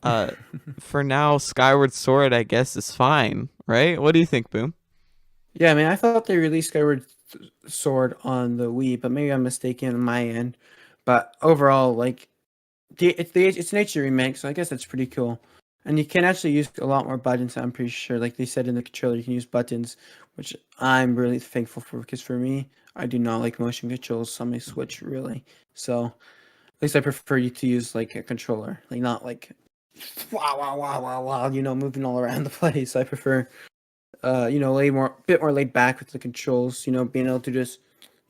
uh for now Skyward Sword I guess is fine, right? What do you think, Boom? Yeah, I mean, I thought they released Skyward Sword on the Wii, but maybe I'm mistaken on my end. But overall, like it's an HD remake, so I guess that's pretty cool. And you can actually use a lot more buttons. I'm pretty sure, like they said in the controller, you can use buttons, which I'm really thankful for. Because for me, I do not like motion controls on my Switch really. So at least I prefer you to use like a controller, like not like wow wow wow wow wow, moving all around the place. I prefer bit more laid back with the controls, being able to just,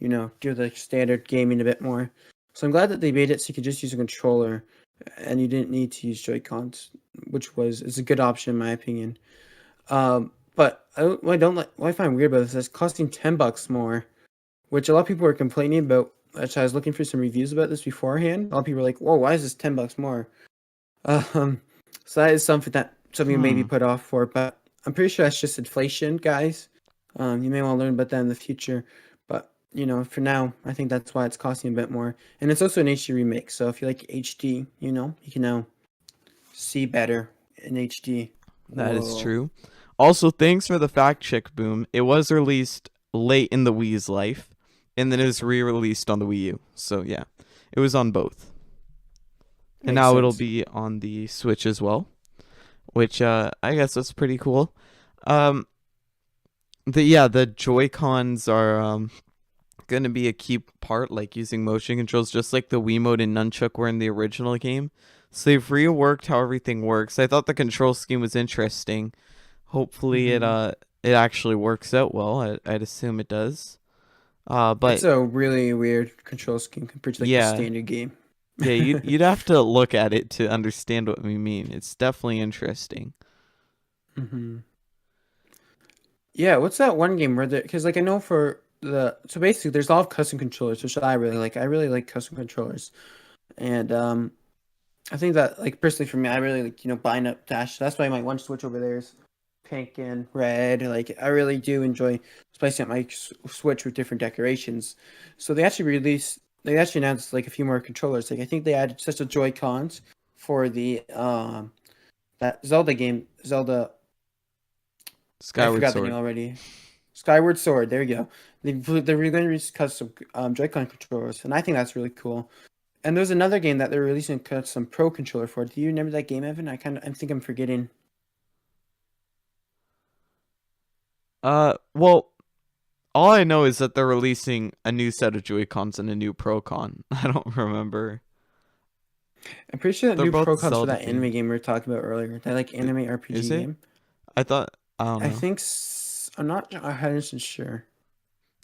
do the standard gaming a bit more. So I'm glad that they made it so you could just use a controller and you didn't need to use Joy-Cons, which is a good option in my opinion. But what I don't like, what I find weird about this is it's costing $10 more, which a lot of people were complaining about. Actually, I was looking for some reviews about this beforehand. A lot of people were like, "Whoa, why is this $10 more?" Um, so that is something you may be Hmm. put off for, but I'm pretty sure that's just inflation, guys. You may want to learn about that in the future, but for now, I think that's why it's costing a bit more. And it's also an HD remake, so if you like HD, you can now see better in HD. That is Whoa, true. Also, thanks for the fact check, Boom. It was released late in the Wii's life, and then it was re-released on the Wii U. So yeah, it was on both, and makes now it'll sense. be on the Switch as well, which I guess that's pretty cool. Um, the Joy Cons are gonna be a key part, like using motion controls, just like the Wiimote and Nunchuk were in the original game. So they've reworked how everything works. I thought the control scheme was interesting. Hopefully hmm it actually works out well. I'd assume it does. It's But a really weird control scheme compared to like the yeah, standard game. yeah, you'd have to look at it to understand what we mean. It's definitely interesting. hmm Yeah, what's that one game where because like I know for so basically there's a lot of custom controllers, which I really like. I really like custom controllers, and I think that like personally for me, I really like buying up Dash. That's why my one Switch over there is pink and red. Like I really do enjoy spicing up my Switch with different decorations. So they actually announced like a few more controllers. Like I think they added just a Joy Cons for the that Zelda game, Zelda. I Skyward forgot the name Sword. already. Skyward Sword. There you go. They're going to release custom Joy-Con controllers, and I think that's really cool. And there's another game that they're releasing custom Pro controller for. Do you remember that game, Evan? I think I'm forgetting. Well, all I know is that they're releasing a new set of Joy Cons and a new Pro Con. I don't remember. I'm pretty sure that They're new both Pro comes for Zelda that anime themed. game we were talking about earlier. That like I- anime Is RPG it? game. I don't I know. think I'm not 100% sure.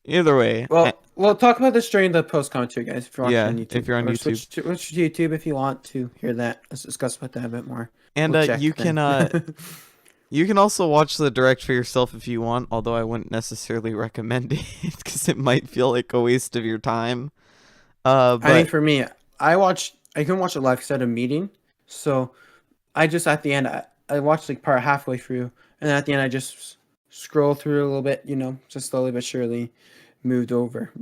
Either way, Well, we'll talk about this during the post commentary, guys. If you're watching yeah, on if YouTube, you're on or YouTube. switch to YouTube if you want to hear that. Let's discuss about that a bit more. And We'll check then. you can also watch the direct for yourself if you want, although I wouldn't necessarily recommend it cuz it might feel like a waste of your time. I think But for me, I can watch it live because I had a meeting. So I just at the end I watched like part halfway through, and at the end I just scroll through a little bit, just slowly but surely moved over.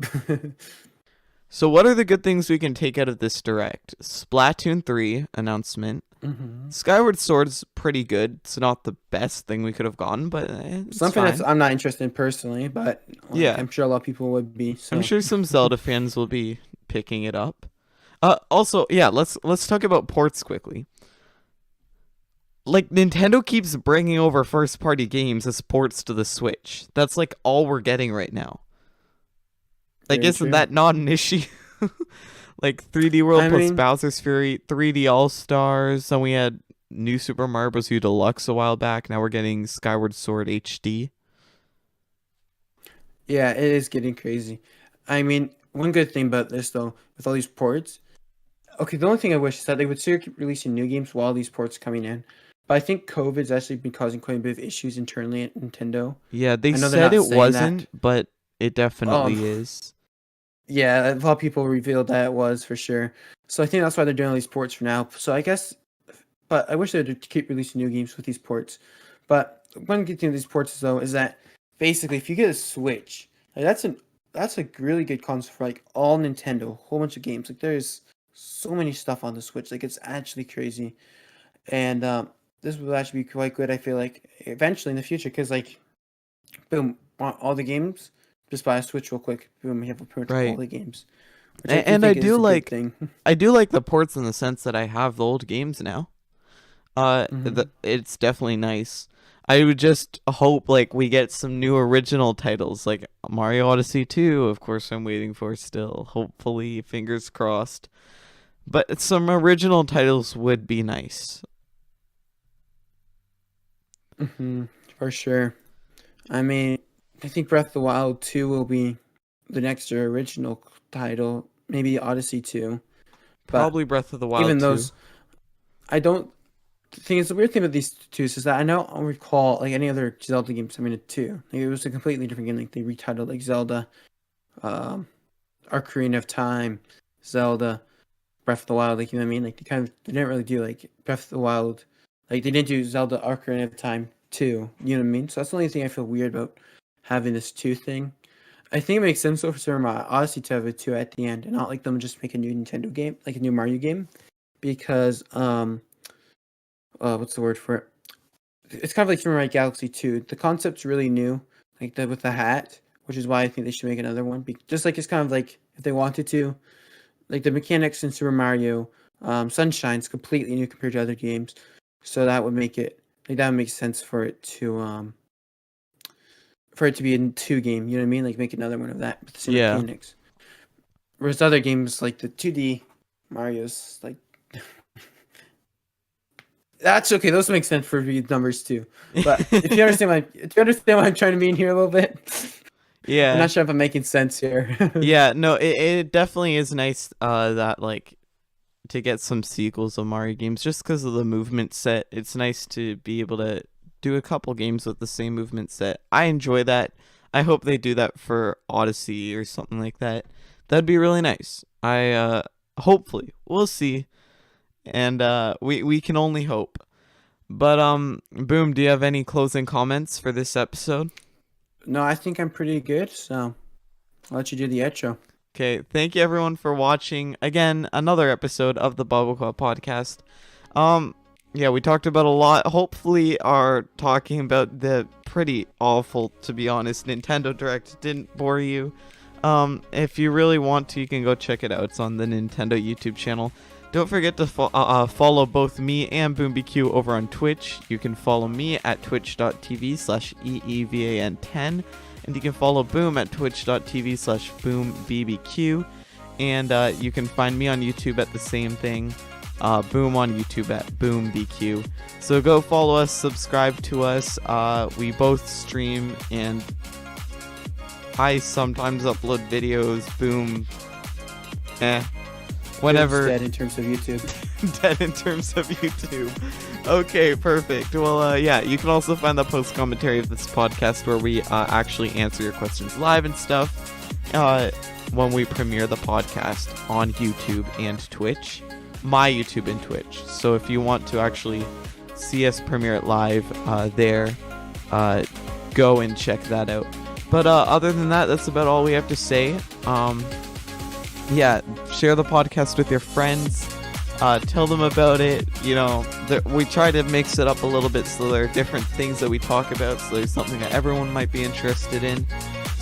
so what are the good things we can take out of this direct? Splatoon 3 announcement. hmm Skyward Sword's pretty good. It's not the best thing we could have gotten, but it's Something that's fine. I'm not interested in personally, but like Yeah. I'm sure a lot of people would be. I'm So sure some Zelda fans will be picking it up. Also, yeah, let's talk about ports quickly. Like, Nintendo keeps bringing over first party games as ports to the Switch. That's like all we're getting right now. Like, Very isn't true. that not an issue? Like 3D World I plus mean, Bowser's Fury, 3D All Stars. Then we had New Super Mario Bros. U Deluxe a while back. Now we're getting Skyward Sword HD. yeah, it is getting crazy. I mean, one good thing about this though, with all these ports, okay, the only thing I wish is that they would still keep releasing new games while these ports are coming in. But I think COVID's actually been causing quite a bit of issues internally at Nintendo. Yeah, they I know they're said not it saying that. wasn't, but it Um, definitely is. yeah, a lot of people revealed that it was for sure. So I think that's why they're doing all these ports for now. So I guess, but I wish they'd keep releasing new games with these ports. But one good thing with these ports is though is that basically if you get a Switch, like that's a really good console for like all Nintendo, a whole bunch of games. Like there's so many stuff on the Switch, like it's actually crazy. And this will actually be quite good. I feel like eventually in the future, because like, boom, want all the games, just buy a Switch real quick. Boom, you have pretty much all Right. the games, which I do And I think do is a good like thing. I do like the ports in the sense that I have the old games now. Hmm. It's definitely nice. I would just hope like we get some new original titles like Mario Odyssey 2, of course I'm waiting for still. Hopefully, fingers crossed. But some original titles would be nice. Hmm. For sure. I mean, I think Breath of the Wild 2 will be the next original title, maybe Odyssey 2. But Probably Breath of the Wild even 2. those, I don't. The thing is, the weird thing about these two is that I don't recall like any other Zelda games having a 2. Like, it was a completely different game. Like they retitled like Zelda, um, Ocarina of Time, Zelda, Breath of the Wild. Like you know what I mean? Like they didn't really do like Breath of the Wild. Like they didn't do Zelda Ocarina of Time 2. You know what I mean? So that's the only thing I feel weird about having this 2 thing. I think it makes sense though for Super Mario Odyssey to have a 2 at the end and not like them just make a new Nintendo game, like a new Mario game, because what's the word for it? It's kind of like Super Mario Galaxy 2. The concept's really new, like the with the hat, which is why I think they should make another one. Just like it's kind of like if they wanted to, like the mechanics in Super Mario Sunshine's completely new compared to other games, so that would make it like that would make sense for it to be a 2 game. You know what I mean? Like make another one of that with the same Yeah. mechanics. Whereas other games like the 2D Mario's like that's okay. Those make sense for the numbers too. But if you understand what I'm trying to mean here a little bit, I'm Yeah. not sure if I'm making sense here. Yeah, no, it definitely is nice that like to get some sequels of Mario games just because of the movement set. It's nice to be able to do a couple games with the same movement set. I enjoy that. I hope they do that for Odyssey or something like that. That'd be really nice. I hopefully we'll see, and we can only hope. But Boom, do you have any closing comments for this episode? No, I think I'm pretty good. So I'll let you do the outro. Okay, thank you everyone for watching again another episode of the BBQ podcast. Yeah, we talked about a lot. Hopefully, our talking about the pretty awful, to be honest, Nintendo Direct didn't bore you. If you really want to, you can go check it out. It's on the Nintendo YouTube channel. Don't forget to follow both me and BoomBQ over on Twitch. You can follow me at twitch.tv/EEVAN10. And you can follow Boom at twitch.tv/BoomBBQ. And you can find me on YouTube at the same thing. Boom on YouTube at BoomBQ. So go follow us, subscribe to us. We both stream, and I sometimes upload videos. Boom. Whenever. Dead in terms of YouTube. Dead in terms of YouTube. Okay, perfect. Well, yeah, you can also find the post commentary of this podcast where we actually answer your questions live and stuff when we premiere the podcast on YouTube and Twitch. My YouTube and Twitch. So if you want to actually see us premiere it live there, go and check that out. But other than that, that's about all we have to say. Yeah, share the podcast with your friends. Tell them about it. You know, we try to mix it up a little bit so there are different things that we talk about. So there's something that everyone might be interested in.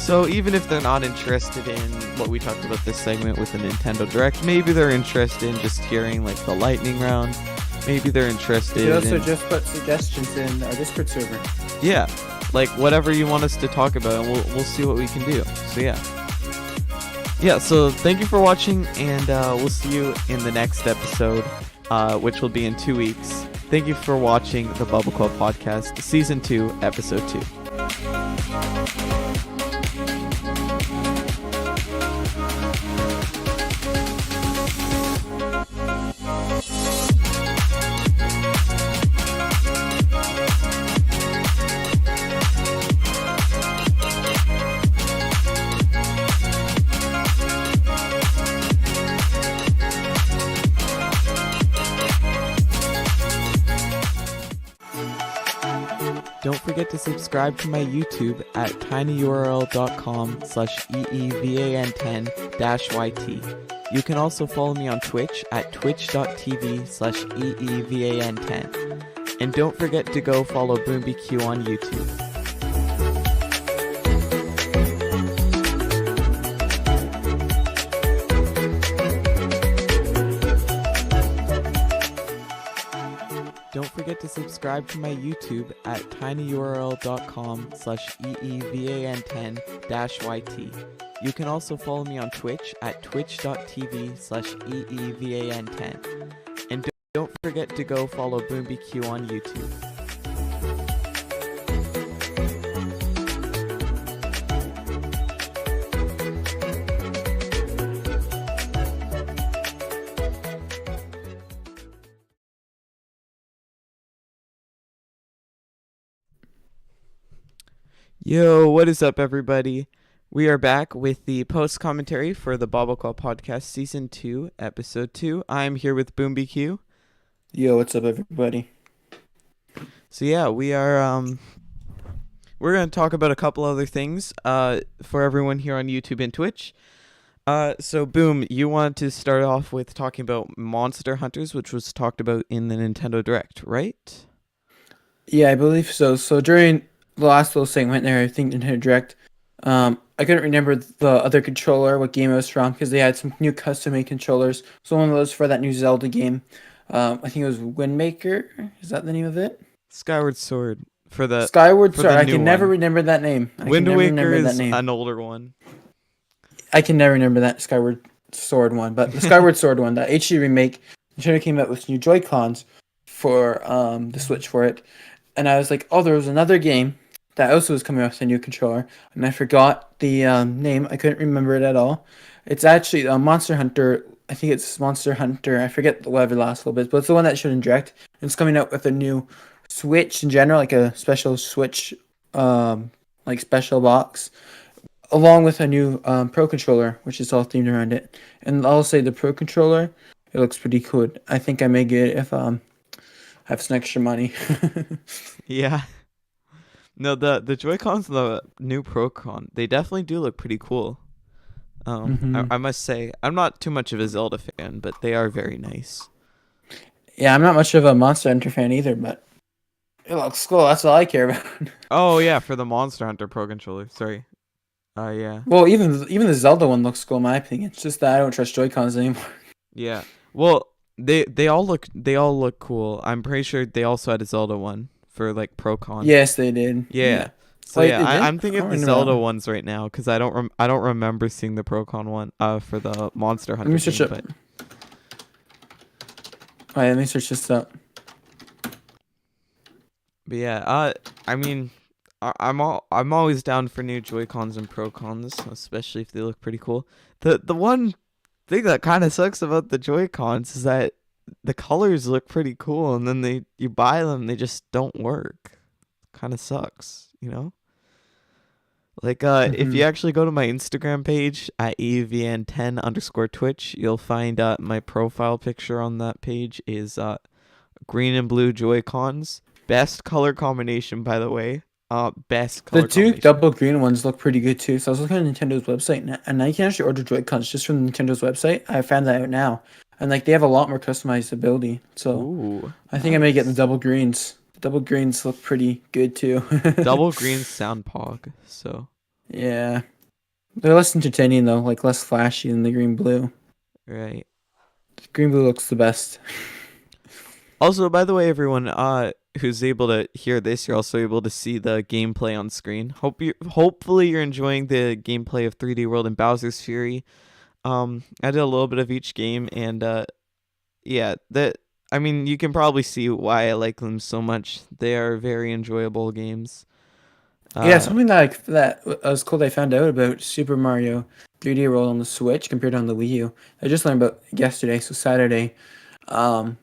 So even if they're not interested in what we talked about this segment with the Nintendo Direct, maybe they're interested in just hearing like the lightning round. Maybe they're interested You also in just put suggestions in our Discord server. yeah, like whatever you want us to talk about, and we'll see what we can do. So yeah. So thank you for watching, and we'll see you in the next episode, which will be in 2 weeks. Thank you for watching the Bubble Club Podcast, Season 2, Episode 2. Don't forget to subscribe to my YouTube at tinyurl.com/EEVAN10-YT. You can also follow me on Twitch at twitch.tv/EEVAN10. And don't forget to go follow BoomBQ on YouTube. Don't forget to subscribe to my YouTube at tinyurl.com/EEVAN10-YT. You can also follow me on Twitch at twitch.tv/EEVAN10. And don't forget to go follow BoomBQ on YouTube. Yo, what is up, everybody? We are back with the post commentary for the Bobble Club Podcast Season 2, Episode 2. I'm here with BoomBQ. Yo, what's up, everybody? So yeah, we're gonna talk about a couple other things for everyone here on YouTube and Twitch. So Boom, you want to start off with talking about Monster Hunters, which was talked about in the Nintendo Direct, right? Yeah, I believe so. So during the last little segment there, I think Nintendo Direct, I couldn't remember the other controller, what game it was from, because they had some new custom-made controllers. So one of those for that new Zelda game. I think it was Wind Maker. Is that the name of it? Skyward Sword for the Skyward for Sword. the I new can never one. remember that name. Wind Waker is an older one. I can never remember that Skyward Sword one, but the Skyward Sword one, the HD remake, Nintendo came out with new Joy-Cons for the Switch for it. And I was like, oh, there was another game that also was coming out with a new controller, and I forgot the name. I couldn't remember it at all. It's actually Monster Hunter. I think it's Monster Hunter. I forget the whatever last little bit, but it's the one that showed in Direct. It's coming out with a new Switch in general, like a special Switch, like special box, along with a new Pro controller, which is all themed around it. And I'll say the Pro controller, it looks pretty cool. I think I may get it if I have some extra money. Yeah. No, the Joy-Cons, the new Pro-Con, they definitely do look pretty cool. I must say, I'm not too much of a Zelda fan, but they are very nice. Yeah, I'm not much of a Monster Hunter fan either, but it looks cool. That's all I care about. Oh yeah, for the Monster Hunter Pro controller. Sorry. Yeah. Well, even the Zelda one looks cool in my opinion. It's just that I don't trust Joy-Cons anymore. Yeah. Well, they all look cool. I'm pretty sure they also had a Zelda one for like Pro-Con. Yes, they did. Yeah. So Wait, yeah, they did? I'm thinking of the remember Zelda that. ones right now because I don't remember seeing the Pro-Con one for the Monster Hunter Let me search game, up. Alright, let me search this up. But yeah, I mean, I'm always down for new Joy-Cons and Pro-Cons, especially if they look pretty cool. The one thing that kind of sucks about the Joy-Cons is that the colors look pretty cool, and then you buy them, they just don't work. Kind of sucks, you know? Like, if you actually go to my Instagram page at EVN10_Twitch, you'll find my profile picture on that page is green and blue Joy-Cons. Best color combination, by the way. Best color The two combination. double green ones look pretty good too. So I was looking at Nintendo's website, and now you can actually order Joy-Cons just from Nintendo's website. I found that out now, and like they have a lot more customizability. So Ooh, I think I may get the double greens. The double greens look pretty good too. double green sound pog. So Yeah. They're less entertaining though, like less flashy than the green blue. Right. Green blue looks the best. Also, by the way, everyone who's able to hear this, you're also able to see the gameplay on screen. Hopefully you're enjoying the gameplay of 3D World and Bowser's Fury. I did a little bit of each game, and yeah, I mean, you can probably see why I like them so much. They are very enjoyable games. Yeah, Uh, something that was cool. I found out about Super Mario 3D World on the Switch compared to on the Wii U. I just learned about yesterday, so Saturday. Um,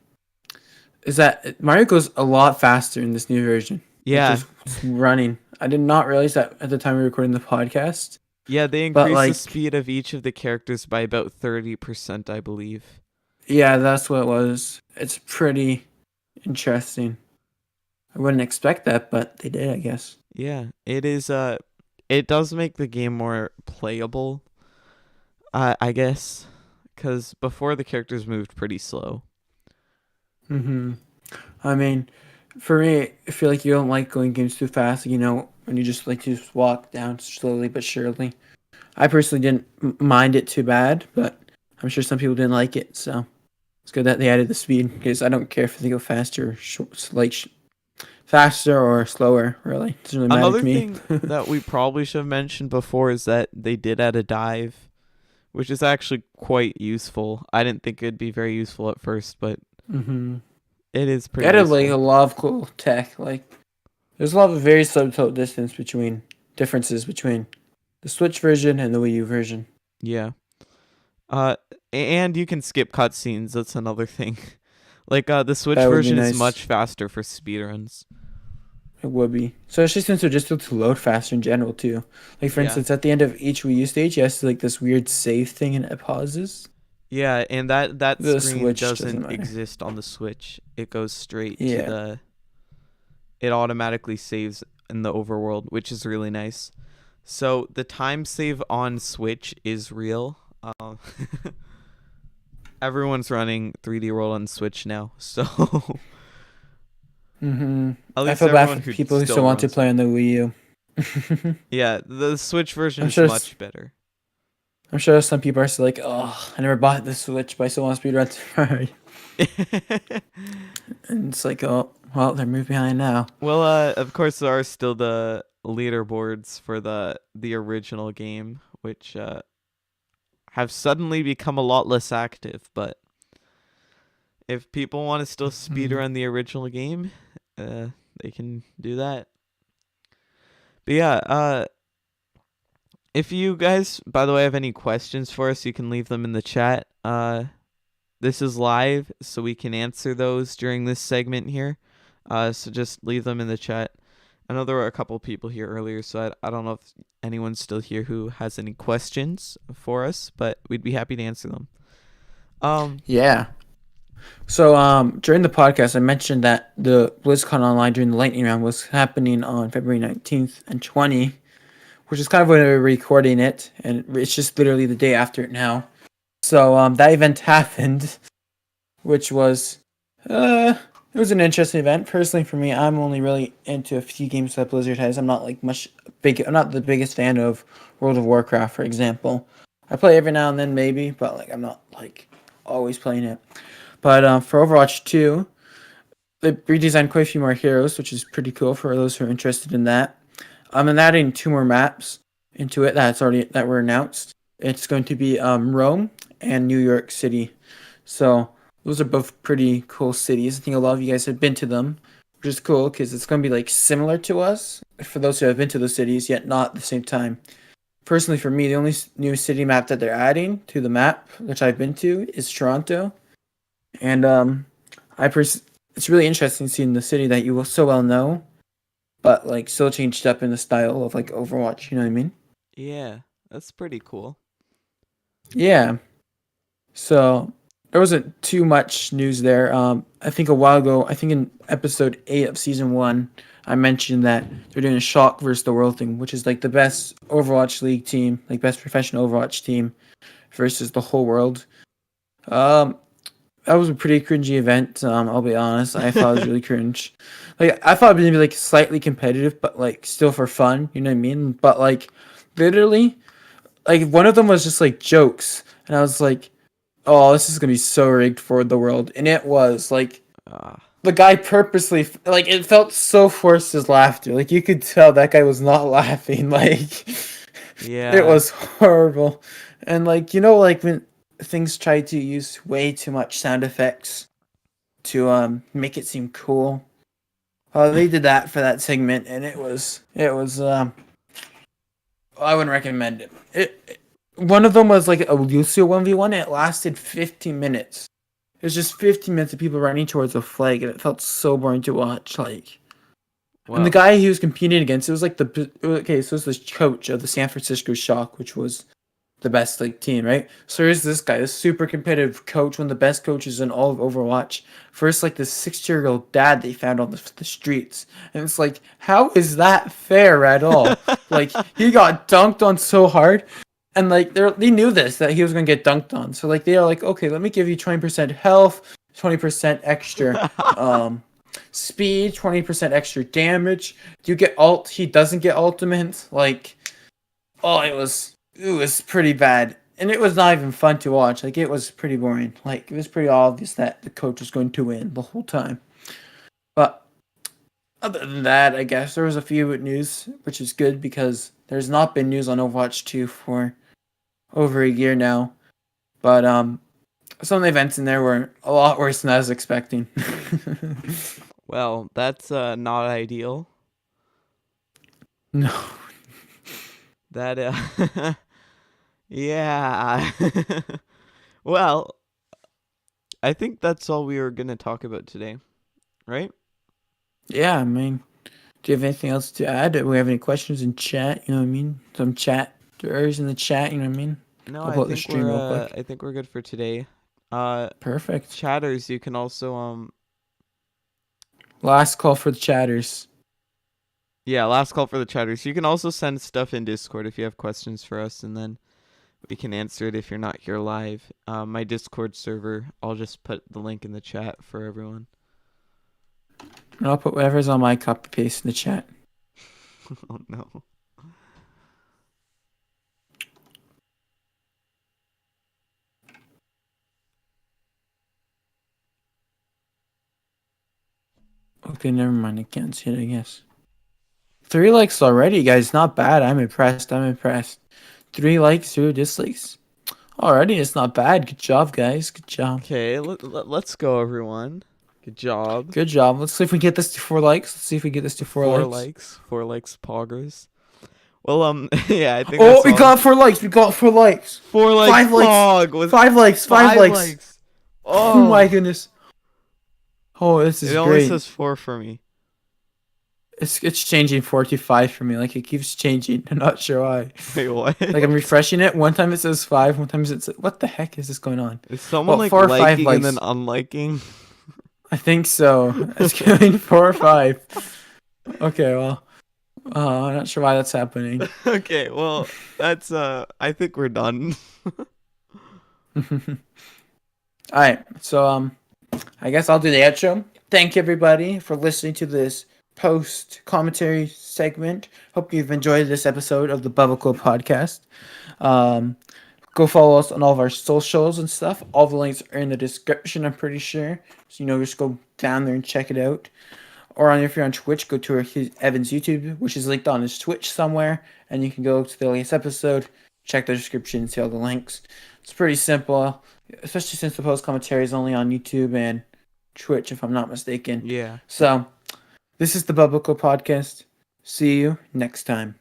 is that Mario goes a lot faster in this new version? Like yeah, just running. I did not realize that at the time we were recording the podcast. yeah, they But increase the like, speed of each of the characters by about 30%, I believe. yeah, that's what it was. It's pretty interesting. I wouldn't expect that, but they did, I guess. Yeah, it is. It does make the game more playable. I guess, because before the characters moved pretty slow. Hmm. I mean, for me, I feel like you don't like going games too fast. You know, when you just like to just walk down slowly but surely. I personally didn't mind it too bad, but I'm sure some people didn't like it. So it's good that they added the speed because I don't care if they go faster, or faster or slower. Really, it doesn't really matter Another to me. thing that we probably should have mentioned before is that they did add a dive, which is actually quite useful. I didn't think it'd be very useful at first, but Hmm. it is They pretty added like a useful. lot of cool tech. Like there's a lot of very subtle differences between the Switch version and the Wii U version. Yeah. Uh, and you can skip cutscenes. That's another thing. Like the Switch That would be version is nice. much faster for speedruns. It would be. So especially since they're just able to load faster in general too. Like for Yeah. instance, at the end of each Wii U stage, you have to like this weird save thing and it pauses. Yeah, and that The screen Switch doesn't doesn't matter. exist on the Switch. It goes straight to Yeah. the it automatically saves in the overworld, which is really nice. So the time save on Switch is real. Everyone's running 3D World on Switch now, so Hmm. at I least feel bad everyone for who people who still still want to runs play it. on the Wii U. Yeah, the Switch version I'm is sure. much better. I'm sure some people are still like, "Oh, I never bought the Switch, but I still want to speedrun Mario." And it's like, oh, well, they're moving behind now. Well, of course there are still the leaderboards for the original game, which have suddenly become a lot less active. But if people want to still Mhm. speedrun the original game, they can do that. But yeah, if you guys, by the way, have any questions for us, you can leave them in the chat. This is live, so we can answer those during this segment here. So just leave them in the chat. I know there were a couple people here earlier, so I don't know if anyone's still here who has any questions for us, but we'd be happy to answer them. Yeah. So during the podcast, I mentioned that the BlizzCon Online during the Lightning Round was happening on February 19th and 20, which is kind of when we were recording it, and it's just literally the day after it now. So that event happened, which was it was an interesting event. Personally, for me, I'm only really into a few games that Blizzard has. I'm not like much big. I'm not the biggest fan of World of Warcraft, for example. I play every now and then, maybe, but like I'm not like always playing it. But for Overwatch 2, they redesigned quite a few more heroes, which is pretty cool for those who are interested in that. And adding two more maps into it that were announced. It's going to be Rome and New York City. So those are both pretty cool cities. I think a lot of you guys have been to them, which is cool because it's going to be like similar to us for those who have been to those cities, yet not at the same time. Personally, for me, the only new city map that they're adding to the map, which I've been to, is Toronto. And it's really interesting seeing the city that you will so well know, but like still changed up in the style of like Overwatch. You know what I mean? Yeah, that's pretty cool. Yeah. So there wasn't too much news there. I think a while ago, I think in episode 8 of season 1, I mentioned that they're doing a Shock versus the World thing, which is like the best Overwatch League team, like best professional Overwatch team versus the whole world. Um, that was a pretty cringy event. I'll be honest. I thought it was really cringe. Like I thought it would be like slightly competitive, but like still for fun. You know what I mean? But like literally, like one of them was just like jokes, and I was like, oh, this is gonna be so rigged for the world, and it was like Ah, the guy purposely like it felt so forced his laughter. Like you could tell that guy was not laughing. Like it yeah. was horrible, and like like when things try to use way too much sound effects to make it seem cool. They did that for that segment, and it was. I wouldn't recommend it. One of them was like a Lucio 1v1. It lasted 15 minutes. It was just 15 minutes of people running towards a flag, and it felt so boring to watch. Like, and the Well, guy he was competing against, it was like so it was the coach of the San Francisco Shock, which was the best like team, right? So here's this guy, this super competitive coach, one of the best coaches in all of Overwatch. First, like this 60-year-old dad they found on the streets, and it's like, how is that fair at all? Like he got dunked on so hard, and like they knew this that he was gonna get dunked on. So like they are like, okay, let me give you 20% health, 20% extra speed, 20% extra damage. You get ult, he doesn't get ultimate. Like, oh, it was pretty bad. And it was not even fun to watch. Like it was pretty boring. Like it was pretty obvious that the coach was going to win the whole time. But other than that, I guess there was a few news, which is good because there's not been news on Overwatch 2 for over a year now. But some of the events in there were a lot worse than I was expecting. well, that's not ideal. No. That yeah. Well, I think that's all we were gonna talk about today, right? Yeah, I mean, do you have anything else to add? Do we have any questions in chat? You know what I mean? Some chatters in the chat, you know what I mean? No, I'll pull up the stream real quick. I think we're good for today. Perfect. Chatters, you can also Last call for the chatters. yeah, last call for the chatters. You can also send stuff in Discord if you have questions for us, and then we can answer it if you're not here live. My Discord server, I'll just put the link in the chat for everyone. And I'll put whatever's on my copy paste in the chat. Oh no. Okay, never mind. I can't see it, I guess. 3 likes already, guys. Not bad. I'm impressed. 3 likes, 0 dislikes. Already, it's not bad. Good job, guys. Good job. Okay, let's go, everyone. Good job. Good job. Let's see if we get this to 4 likes. Let's see if we get this to 4 likes. 4 likes, poggers. Well, yeah, I think Oh, that's we all. got 4 likes. We got 4 likes. 4 likes, 5 likes. pog with 5 likes. 5 likes. Oh, Oh my goodness. Oh, this is it only great. says 4 for me. It's changing 4 to 5 for me. Like it keeps changing. I'm not sure why. Wait, what? Like I'm refreshing it. One time it says 5. One time it's what the heck is this going on? Is someone Oh, like 4 or 5 liking and likes. then unliking? I think so. It's going 4 or 5. Okay, well, I'm not sure why that's happening. Okay, well, that's I think we're done. All right, so I guess I'll do the outro. Thank you everybody for listening to this post commentary segment. Hope you've enjoyed this episode of the BBQ podcast. Go follow us on all of our socials and stuff. All the links are in the description, I'm pretty sure. So just go down there and check it out. Or if you're on Twitch, go to Evan's YouTube, which is linked on his Twitch somewhere, and you can go to the latest episode, check the description, and see all the links. It's pretty simple, especially since the post commentary is only on YouTube and Twitch, if I'm not mistaken. Yeah. So, this is the BBQ podcast. See you next time.